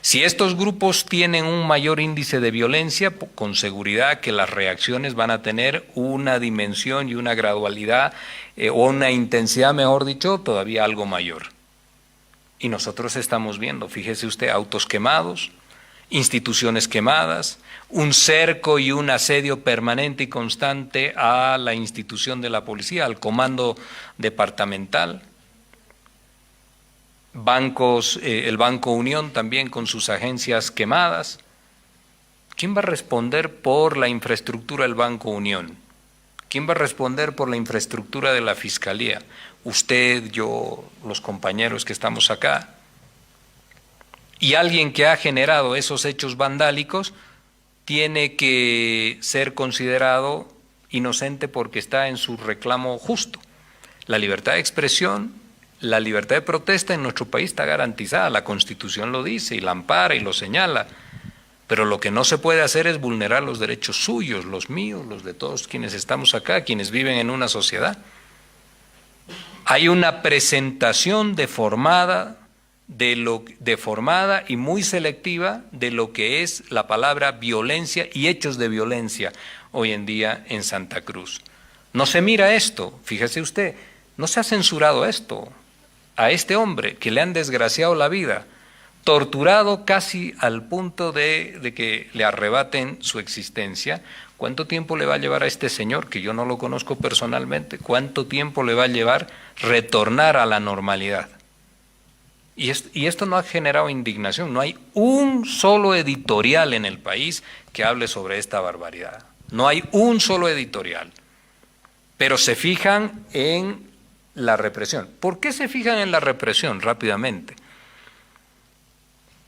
Si estos grupos tienen un mayor índice de violencia, con seguridad que las reacciones van a tener una dimensión y una gradualidad o una intensidad, mejor dicho, todavía algo mayor. Y nosotros estamos viendo, fíjese usted, autos quemados, instituciones quemadas, un cerco y un asedio permanente y constante a la institución de la policía, al comando departamental, bancos, el Banco Unión también con sus agencias quemadas. ¿Quién va a responder por la infraestructura del Banco Unión? ¿Quién va a responder por la infraestructura de la Fiscalía? Usted, yo, los compañeros que estamos acá. Y alguien que ha generado esos hechos vandálicos tiene que ser considerado inocente porque está en su reclamo justo. La libertad de expresión, la libertad de protesta en nuestro país está garantizada, la Constitución lo dice y la ampara y lo señala, pero lo que no se puede hacer es vulnerar los derechos suyos, los míos, los de todos quienes estamos acá, quienes viven en una sociedad. Hay una presentación deformada y muy selectiva de lo que es la palabra violencia y hechos de violencia hoy en día en Santa Cruz. No se mira esto, fíjese usted, no se ha censurado esto. A este hombre que le han desgraciado la vida, torturado casi al punto de que le arrebaten su existencia, ¿cuánto tiempo le va a llevar a este señor, que yo no lo conozco personalmente, cuánto tiempo le va a llevar retornar a la normalidad? Y esto no ha generado indignación, no hay un solo editorial en el país que hable sobre esta barbaridad, no hay un solo editorial, pero se fijan en la represión. ¿Por qué se fijan en la represión? Rápidamente.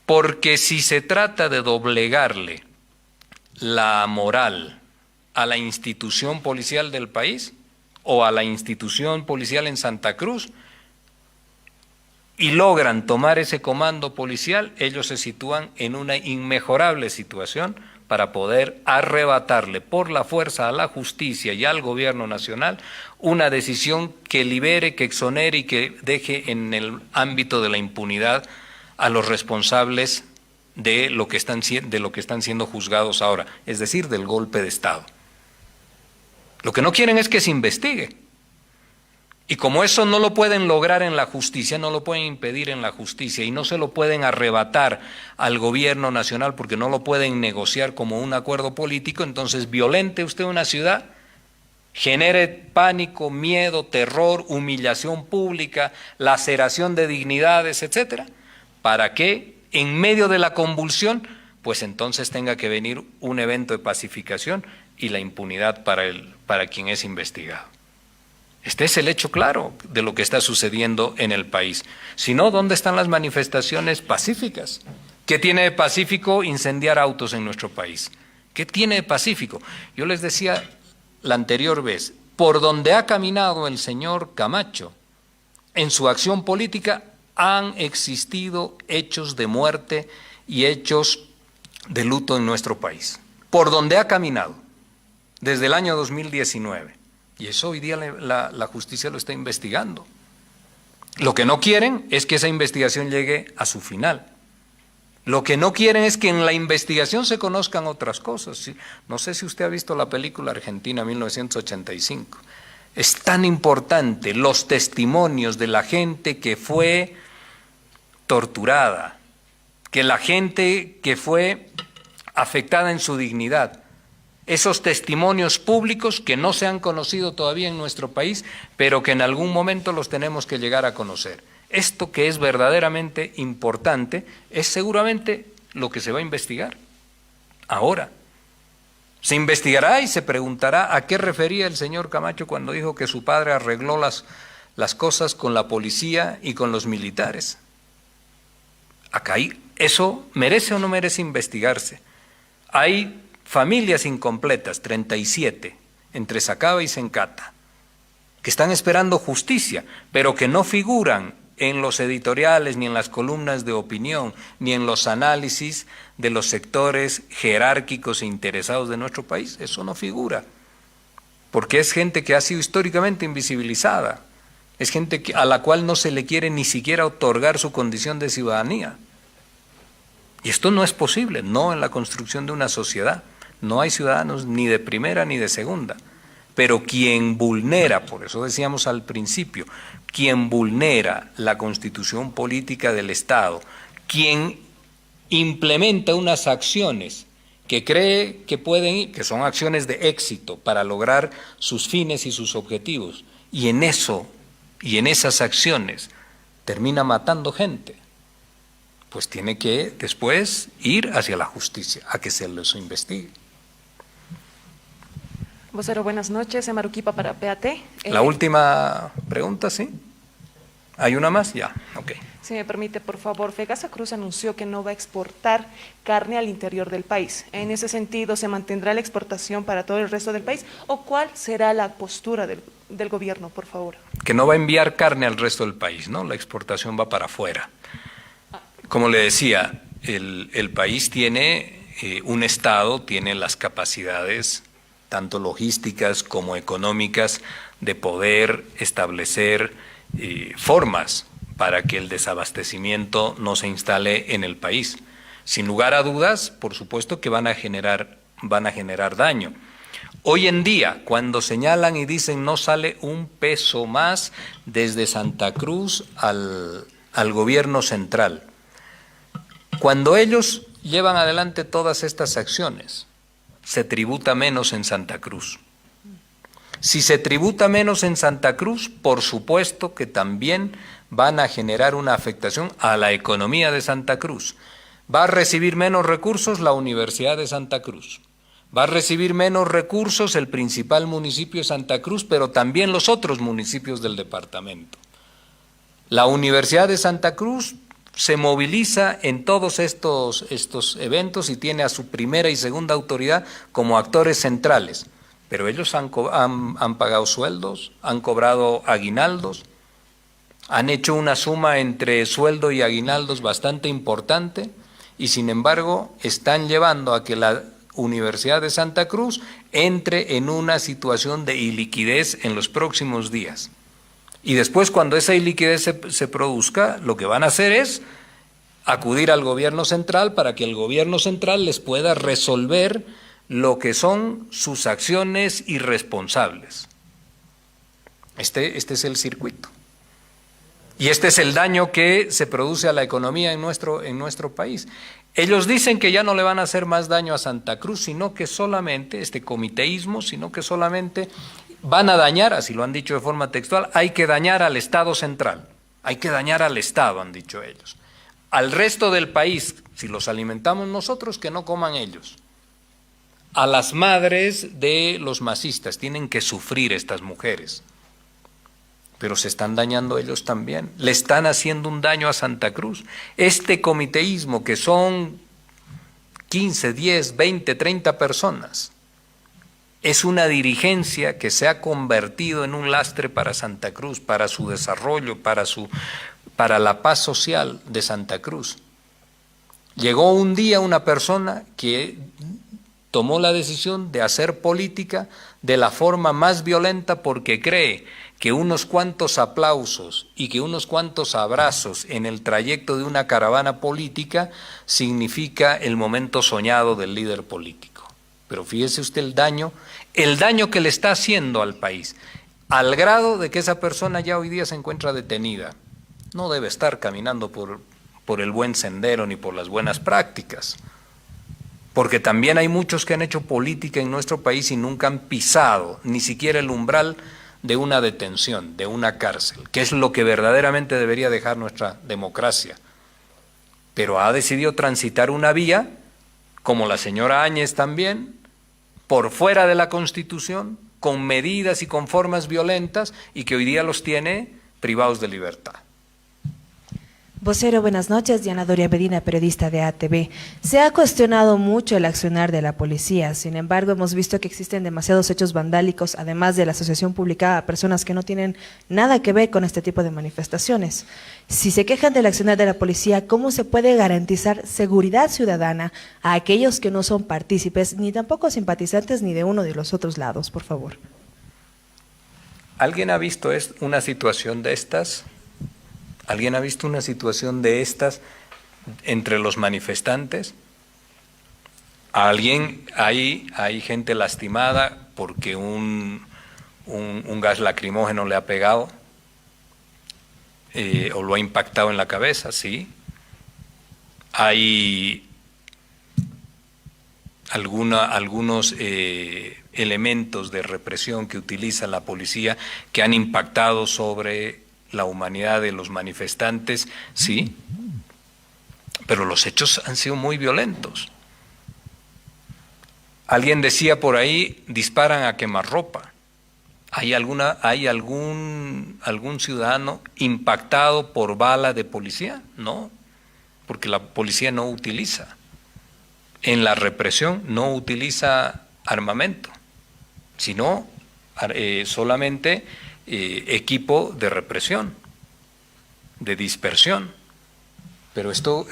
Porque si se trata de doblegarle la moral a la institución policial del país o a la institución policial en Santa Cruz y logran tomar ese comando policial, ellos se sitúan en una inmejorable situación para poder arrebatarle por la fuerza a la justicia y al gobierno nacional una decisión que libere, que exonere y que deje en el ámbito de la impunidad a los responsables de lo que están siendo juzgados ahora, es decir, del golpe de Estado. Lo que no quieren es que se investigue. Y como eso no lo pueden lograr en la justicia, no lo pueden impedir en la justicia y no se lo pueden arrebatar al gobierno nacional porque no lo pueden negociar como un acuerdo político, entonces violente usted una ciudad, genere pánico, miedo, terror, humillación pública, laceración de dignidades, etcétera, para que en medio de la convulsión, pues entonces tenga que venir un evento de pacificación y la impunidad para quien es investigado. Este es el hecho claro de lo que está sucediendo en el país. Si no, ¿dónde están las manifestaciones pacíficas? ¿Qué tiene de pacífico incendiar autos en nuestro país? ¿Qué tiene de pacífico? Yo les decía la anterior vez, por donde ha caminado el señor Camacho, en su acción política han existido hechos de muerte y hechos de luto en nuestro país. Por donde ha caminado, desde el año 2019. Y eso hoy día la justicia lo está investigando. Lo que no quieren es que esa investigación llegue a su final. Lo que no quieren es que en la investigación se conozcan otras cosas. No sé si usted ha visto la película Argentina 1985. Es tan importante los testimonios de la gente que fue torturada, que la gente que fue afectada en su dignidad. Esos testimonios públicos que no se han conocido todavía en nuestro país, pero que en algún momento los tenemos que llegar a conocer. Esto que es verdaderamente importante es seguramente lo que se va a investigar. Ahora, se investigará y se preguntará a qué refería el señor Camacho cuando dijo que su padre arregló las cosas con la policía y con los militares. Acá ¿eso merece o no merece investigarse? Hay familias incompletas, 37, entre Sacaba y Sencata, que están esperando justicia, pero que no figuran en los editoriales, ni en las columnas de opinión, ni en los análisis de los sectores jerárquicos e interesados de nuestro país. Eso no figura, porque es gente que ha sido históricamente invisibilizada, es gente a la cual no se le quiere ni siquiera otorgar su condición de ciudadanía. Y esto no es posible, no en la construcción de una sociedad. No hay ciudadanos ni de primera ni de segunda, pero quien vulnera, por eso decíamos al principio, quien vulnera la constitución política del Estado, quien implementa unas acciones que cree que que son acciones de éxito para lograr sus fines y sus objetivos, y en esas acciones termina matando gente, pues tiene que después ir hacia la justicia, a que se los investigue. Vocero, buenas noches. Emaruquipa para PAT. La última pregunta, ¿sí? ¿Hay una más? Ya, ok. Si me permite, por favor, Fegasa Cruz anunció que no va a exportar carne al interior del país. En ese sentido, ¿se mantendrá la exportación para todo el resto del país? ¿O cuál será la postura del gobierno, por favor? Que no va a enviar carne al resto del país, ¿no? La exportación va para afuera. Como le decía, el país tiene un Estado, tiene las capacidades tanto logísticas como económicas de poder establecer formas para que el desabastecimiento no se instale en el país. Sin lugar a dudas, por supuesto que van a generar daño. Hoy en día, cuando señalan y dicen no sale un peso más desde Santa Cruz al gobierno central, cuando ellos llevan adelante todas estas acciones, se tributa menos en Santa Cruz. Si se tributa menos en Santa Cruz, por supuesto que también van a generar una afectación a la economía de Santa Cruz. Va a recibir menos recursos la Universidad de Santa Cruz. Va a recibir menos recursos el principal municipio de Santa Cruz, pero también los otros municipios del departamento. La Universidad de Santa Cruz se moviliza en todos estos eventos y tiene a su primera y segunda autoridad como actores centrales, pero ellos han pagado sueldos, han cobrado aguinaldos, han hecho una suma entre sueldo y aguinaldos bastante importante y sin embargo están llevando a que la Universidad de Santa Cruz entre en una situación de iliquidez en los próximos días. Y después, cuando esa iliquidez se produzca, lo que van a hacer es acudir al gobierno central para que el gobierno central les pueda resolver lo que son sus acciones irresponsables. Este es el circuito. Y este es el daño que se produce a la economía en nuestro país. Ellos dicen que ya no le van a hacer más daño a Santa Cruz, sino que solamente, este comiteísmo, sino que solamente van a dañar, así lo han dicho de forma textual, hay que dañar al Estado central, hay que dañar al Estado, han dicho ellos. Al resto del país, si los alimentamos nosotros, que no coman ellos. A las madres de los masistas, tienen que sufrir estas mujeres. Pero se están dañando ellos también, le están haciendo un daño a Santa Cruz. Este comiteísmo, que son 15, 10, 20, 30 personas, es una dirigencia que se ha convertido en un lastre para Santa Cruz, para su desarrollo, para la paz social de Santa Cruz. Llegó un día una persona que tomó la decisión de hacer política de la forma más violenta porque cree que unos cuantos aplausos y que unos cuantos abrazos en el trayecto de una caravana política significa el momento soñado del líder político. Pero fíjese usted el daño que le está haciendo al país, al grado de que esa persona ya hoy día se encuentra detenida. No debe estar caminando por el buen sendero ni por las buenas prácticas. Porque también hay muchos que han hecho política en nuestro país y nunca han pisado ni siquiera el umbral de una detención, de una cárcel, que es lo que verdaderamente debería dejar nuestra democracia. Pero ha decidido transitar una vía, como la señora Áñez también, por fuera de la Constitución, con medidas y con formas violentas, y que hoy día los tiene privados de libertad. Vocero, buenas noches. Diana Doria Medina, periodista de ATV. Se ha cuestionado mucho el accionar de la policía. Sin embargo, hemos visto que existen demasiados hechos vandálicos, además de la asociación publicada a personas que no tienen nada que ver con este tipo de manifestaciones. Si se quejan del accionar de la policía, ¿cómo se puede garantizar seguridad ciudadana a aquellos que no son partícipes, ni tampoco simpatizantes ni de uno de los otros lados, por favor? ¿Alguien ha visto una situación de estas? ¿Alguien ha visto una situación de estas entre los manifestantes? Hay gente lastimada porque un gas lacrimógeno le ha pegado o lo ha impactado en la cabeza, sí. Hay algunos elementos de represión que utiliza la policía que han impactado sobre la humanidad de los manifestantes, sí, pero los hechos han sido muy violentos. Alguien decía por ahí, disparan a quemarropa. ¿Hay algún ciudadano impactado por bala de policía? No, porque la policía no utiliza, en la represión no utiliza armamento, sino solamente equipo de represión, de dispersión. Pero esto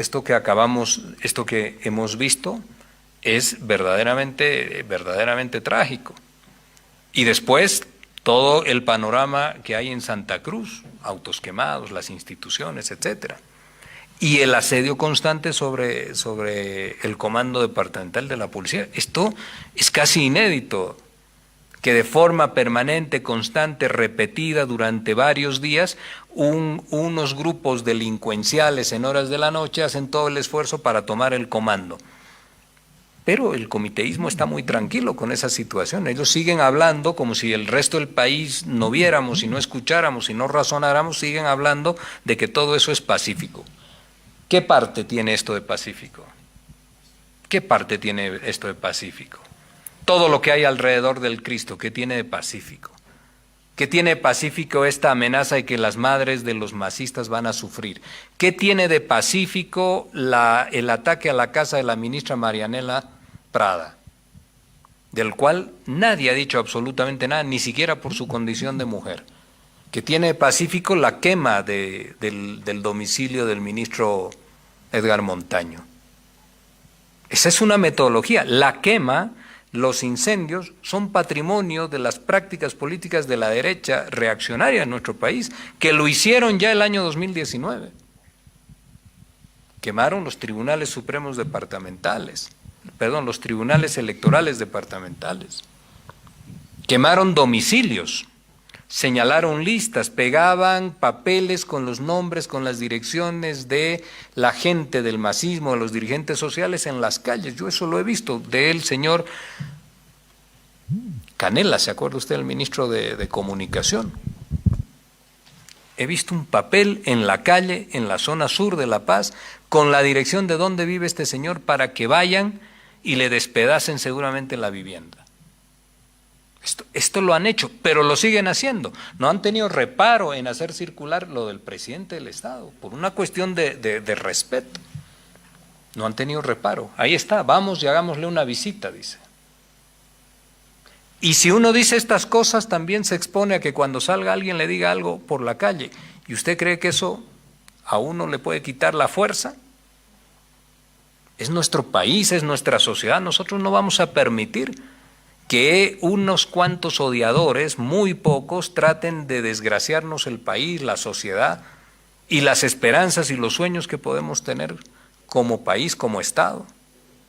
que hemos visto es verdaderamente trágico. Y después todo el panorama que hay en Santa Cruz, autos quemados, las instituciones, etcétera. Y el asedio constante sobre el comando departamental de la policía. Esto es casi inédito, que de forma permanente, constante, repetida durante varios días, unos grupos delincuenciales en horas de la noche hacen todo el esfuerzo para tomar el comando. Pero el comiteísmo está muy tranquilo con esa situación. Ellos siguen hablando como si el resto del país no viéramos y no escucháramos y no razonáramos, siguen hablando de que todo eso es pacífico. ¿Qué parte tiene esto de pacífico? ¿Qué parte tiene esto de pacífico? Todo lo que hay alrededor del Cristo, ¿qué tiene de pacífico? ¿Qué tiene de pacífico esta amenaza de que las madres de los masistas van a sufrir? ¿Qué tiene de pacífico el ataque a la casa de la ministra Marianela Prada, del cual nadie ha dicho absolutamente nada, ni siquiera por su condición de mujer? ¿Qué tiene de pacífico la quema del domicilio del ministro Edgar Montaño? Esa es una metodología. La quema, los incendios, son patrimonio de las prácticas políticas de la derecha reaccionaria en nuestro país, que lo hicieron ya el año 2019. quemaron los tribunales supremos departamentales, los tribunales electorales departamentales, quemaron domicilios, señalaron listas, pegaban papeles con los nombres, con las direcciones de la gente del masismo, de los dirigentes sociales en las calles. Yo eso lo he visto, del señor Canela, ¿se acuerda usted, el ministro de Comunicación? He visto un papel en la calle, en la zona sur de La Paz, con la dirección de dónde vive este señor para que vayan y le despedacen seguramente la vivienda. Esto lo han hecho, pero lo siguen haciendo. No han tenido reparo en hacer circular lo del presidente del Estado, por una cuestión de respeto. No han tenido reparo. Ahí está, vamos y hagámosle una visita, dice. Y si uno dice estas cosas, también se expone a que cuando salga alguien le diga algo por la calle. ¿Y usted cree que eso a uno le puede quitar la fuerza? Es nuestro país, es nuestra sociedad. Nosotros no vamos a permitir que unos cuantos odiadores, muy pocos, traten de desgraciarnos el país, la sociedad y las esperanzas y los sueños que podemos tener como país, como Estado.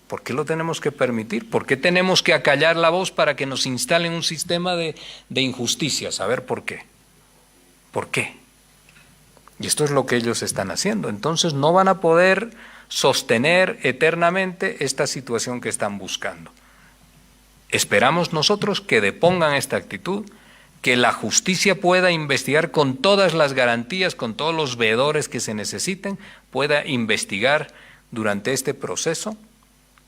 ¿Por qué lo tenemos que permitir? ¿Por qué tenemos que acallar la voz para que nos instalen un sistema de injusticias? A ver, ¿por qué? ¿Por qué? Y esto es lo que ellos están haciendo. Entonces no van a poder sostener eternamente esta situación que están buscando. Esperamos nosotros que depongan esta actitud, que la justicia pueda investigar con todas las garantías, con todos los veedores que se necesiten, pueda investigar durante este proceso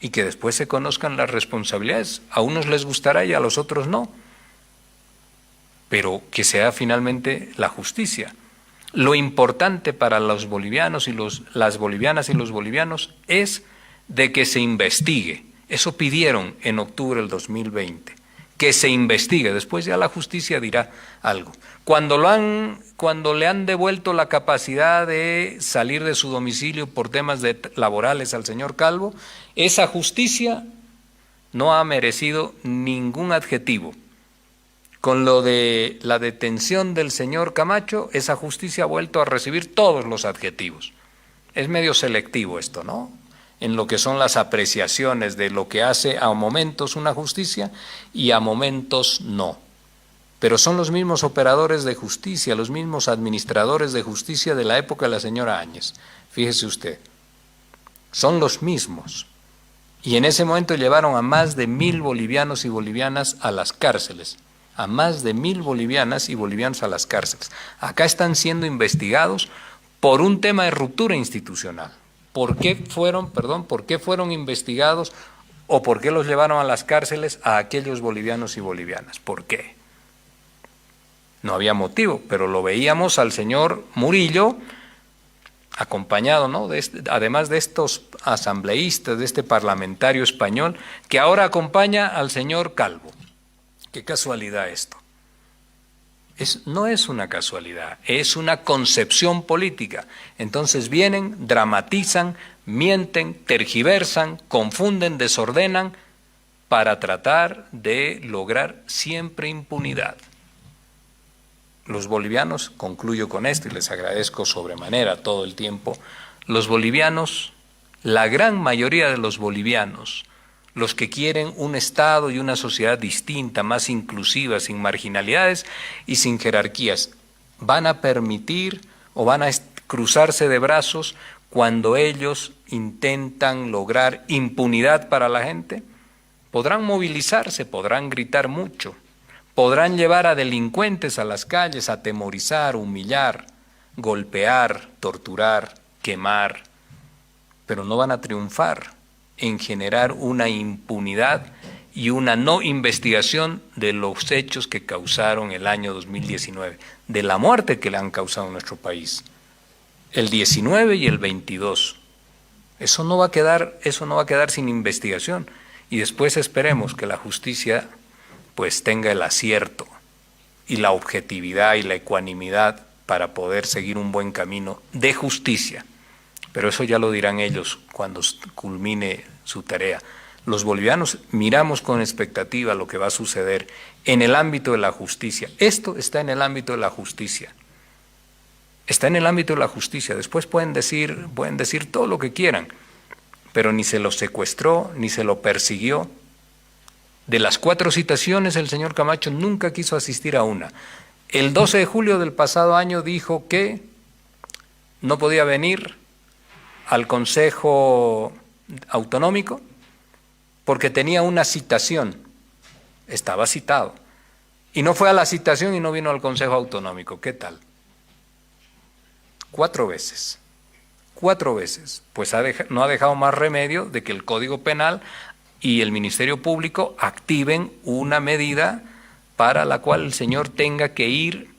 y que después se conozcan las responsabilidades. A unos les gustará y a los otros no, pero que sea finalmente la justicia. Lo importante para los bolivianos y las bolivianas y los bolivianos es de que se investigue. Eso pidieron en octubre del 2020, que se investigue, después ya la justicia dirá algo. Cuando le han devuelto la capacidad de salir de su domicilio por temas laborales al señor Calvo, esa justicia no ha merecido ningún adjetivo. Con lo de la detención del señor Camacho, esa justicia ha vuelto a recibir todos los adjetivos. Es medio selectivo esto, ¿no? En lo que son las apreciaciones de lo que hace a momentos una justicia y a momentos no. Pero son los mismos operadores de justicia, los mismos administradores de justicia de la época de la señora Áñez. Fíjese usted, son los mismos. Y en ese momento llevaron a más de 1.000 bolivianos y bolivianas a las cárceles. A más de 1.000 bolivianas y bolivianos a las cárceles. Acá están siendo investigados por un tema de ruptura institucional. ¿Por qué fueron investigados o por qué los llevaron a las cárceles a aquellos bolivianos y bolivianas? ¿Por qué? No había motivo, pero lo veíamos al señor Murillo acompañado, ¿no? Además de estos asambleístas, de este parlamentario español, que ahora acompaña al señor Calvo. Qué casualidad esto. No es una casualidad, es una concepción política. Entonces vienen, dramatizan, mienten, tergiversan, confunden, desordenan para tratar de lograr siempre impunidad. Los bolivianos, concluyo con esto y les agradezco sobremanera todo el tiempo, los bolivianos, la gran mayoría de los bolivianos, los que quieren un Estado y una sociedad distinta, más inclusiva, sin marginalidades y sin jerarquías, van a permitir o van a cruzarse de brazos cuando ellos intentan lograr impunidad para la gente. Podrán movilizarse, podrán gritar mucho, podrán llevar a delincuentes a las calles, atemorizar, humillar, golpear, torturar, quemar, pero no van a triunfar en generar una impunidad y una no investigación de los hechos que causaron el año 2019, de la muerte que le han causado a nuestro país, el 19 y el 22. Eso no va a quedar sin investigación y después esperemos que la justicia pues tenga el acierto y la objetividad y la ecuanimidad para poder seguir un buen camino de justicia. Pero eso ya lo dirán ellos cuando culmine su tarea. Los bolivianos miramos con expectativa lo que va a suceder en el ámbito de la justicia. Esto está en el ámbito de la justicia. está en el ámbito de la justicia. Después pueden decir todo lo que quieran, pero ni se lo secuestró, ni se lo persiguió. De las 4 citaciones, el señor Camacho nunca quiso asistir a una. El 12 de julio del pasado año dijo que no podía venir al Consejo Autonómico porque tenía una citación. Estaba citado. Y no fue a la citación y no vino al Consejo Autonómico. ¿Qué tal? 4 veces. 4 veces. Pues no ha dejado más remedio de que el Código Penal y el Ministerio Público activen una medida para la cual el señor tenga que ir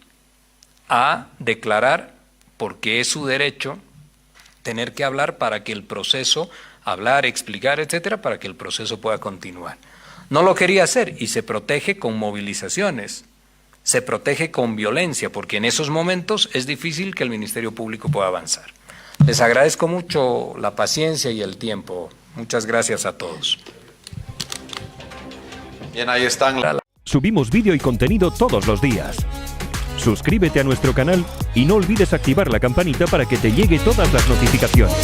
a declarar, porque es su derecho tener que hablar para que el proceso, hablar, explicar, etcétera, para que el proceso pueda continuar. No lo quería hacer y se protege con movilizaciones, se protege con violencia, porque en esos momentos es difícil que el Ministerio Público pueda avanzar. Les agradezco mucho la paciencia y el tiempo. Muchas gracias a todos. Bien, ahí están. Subimos vídeo y contenido todos los días. Suscríbete a nuestro canal y no olvides activar la campanita para que te llegue todas las notificaciones.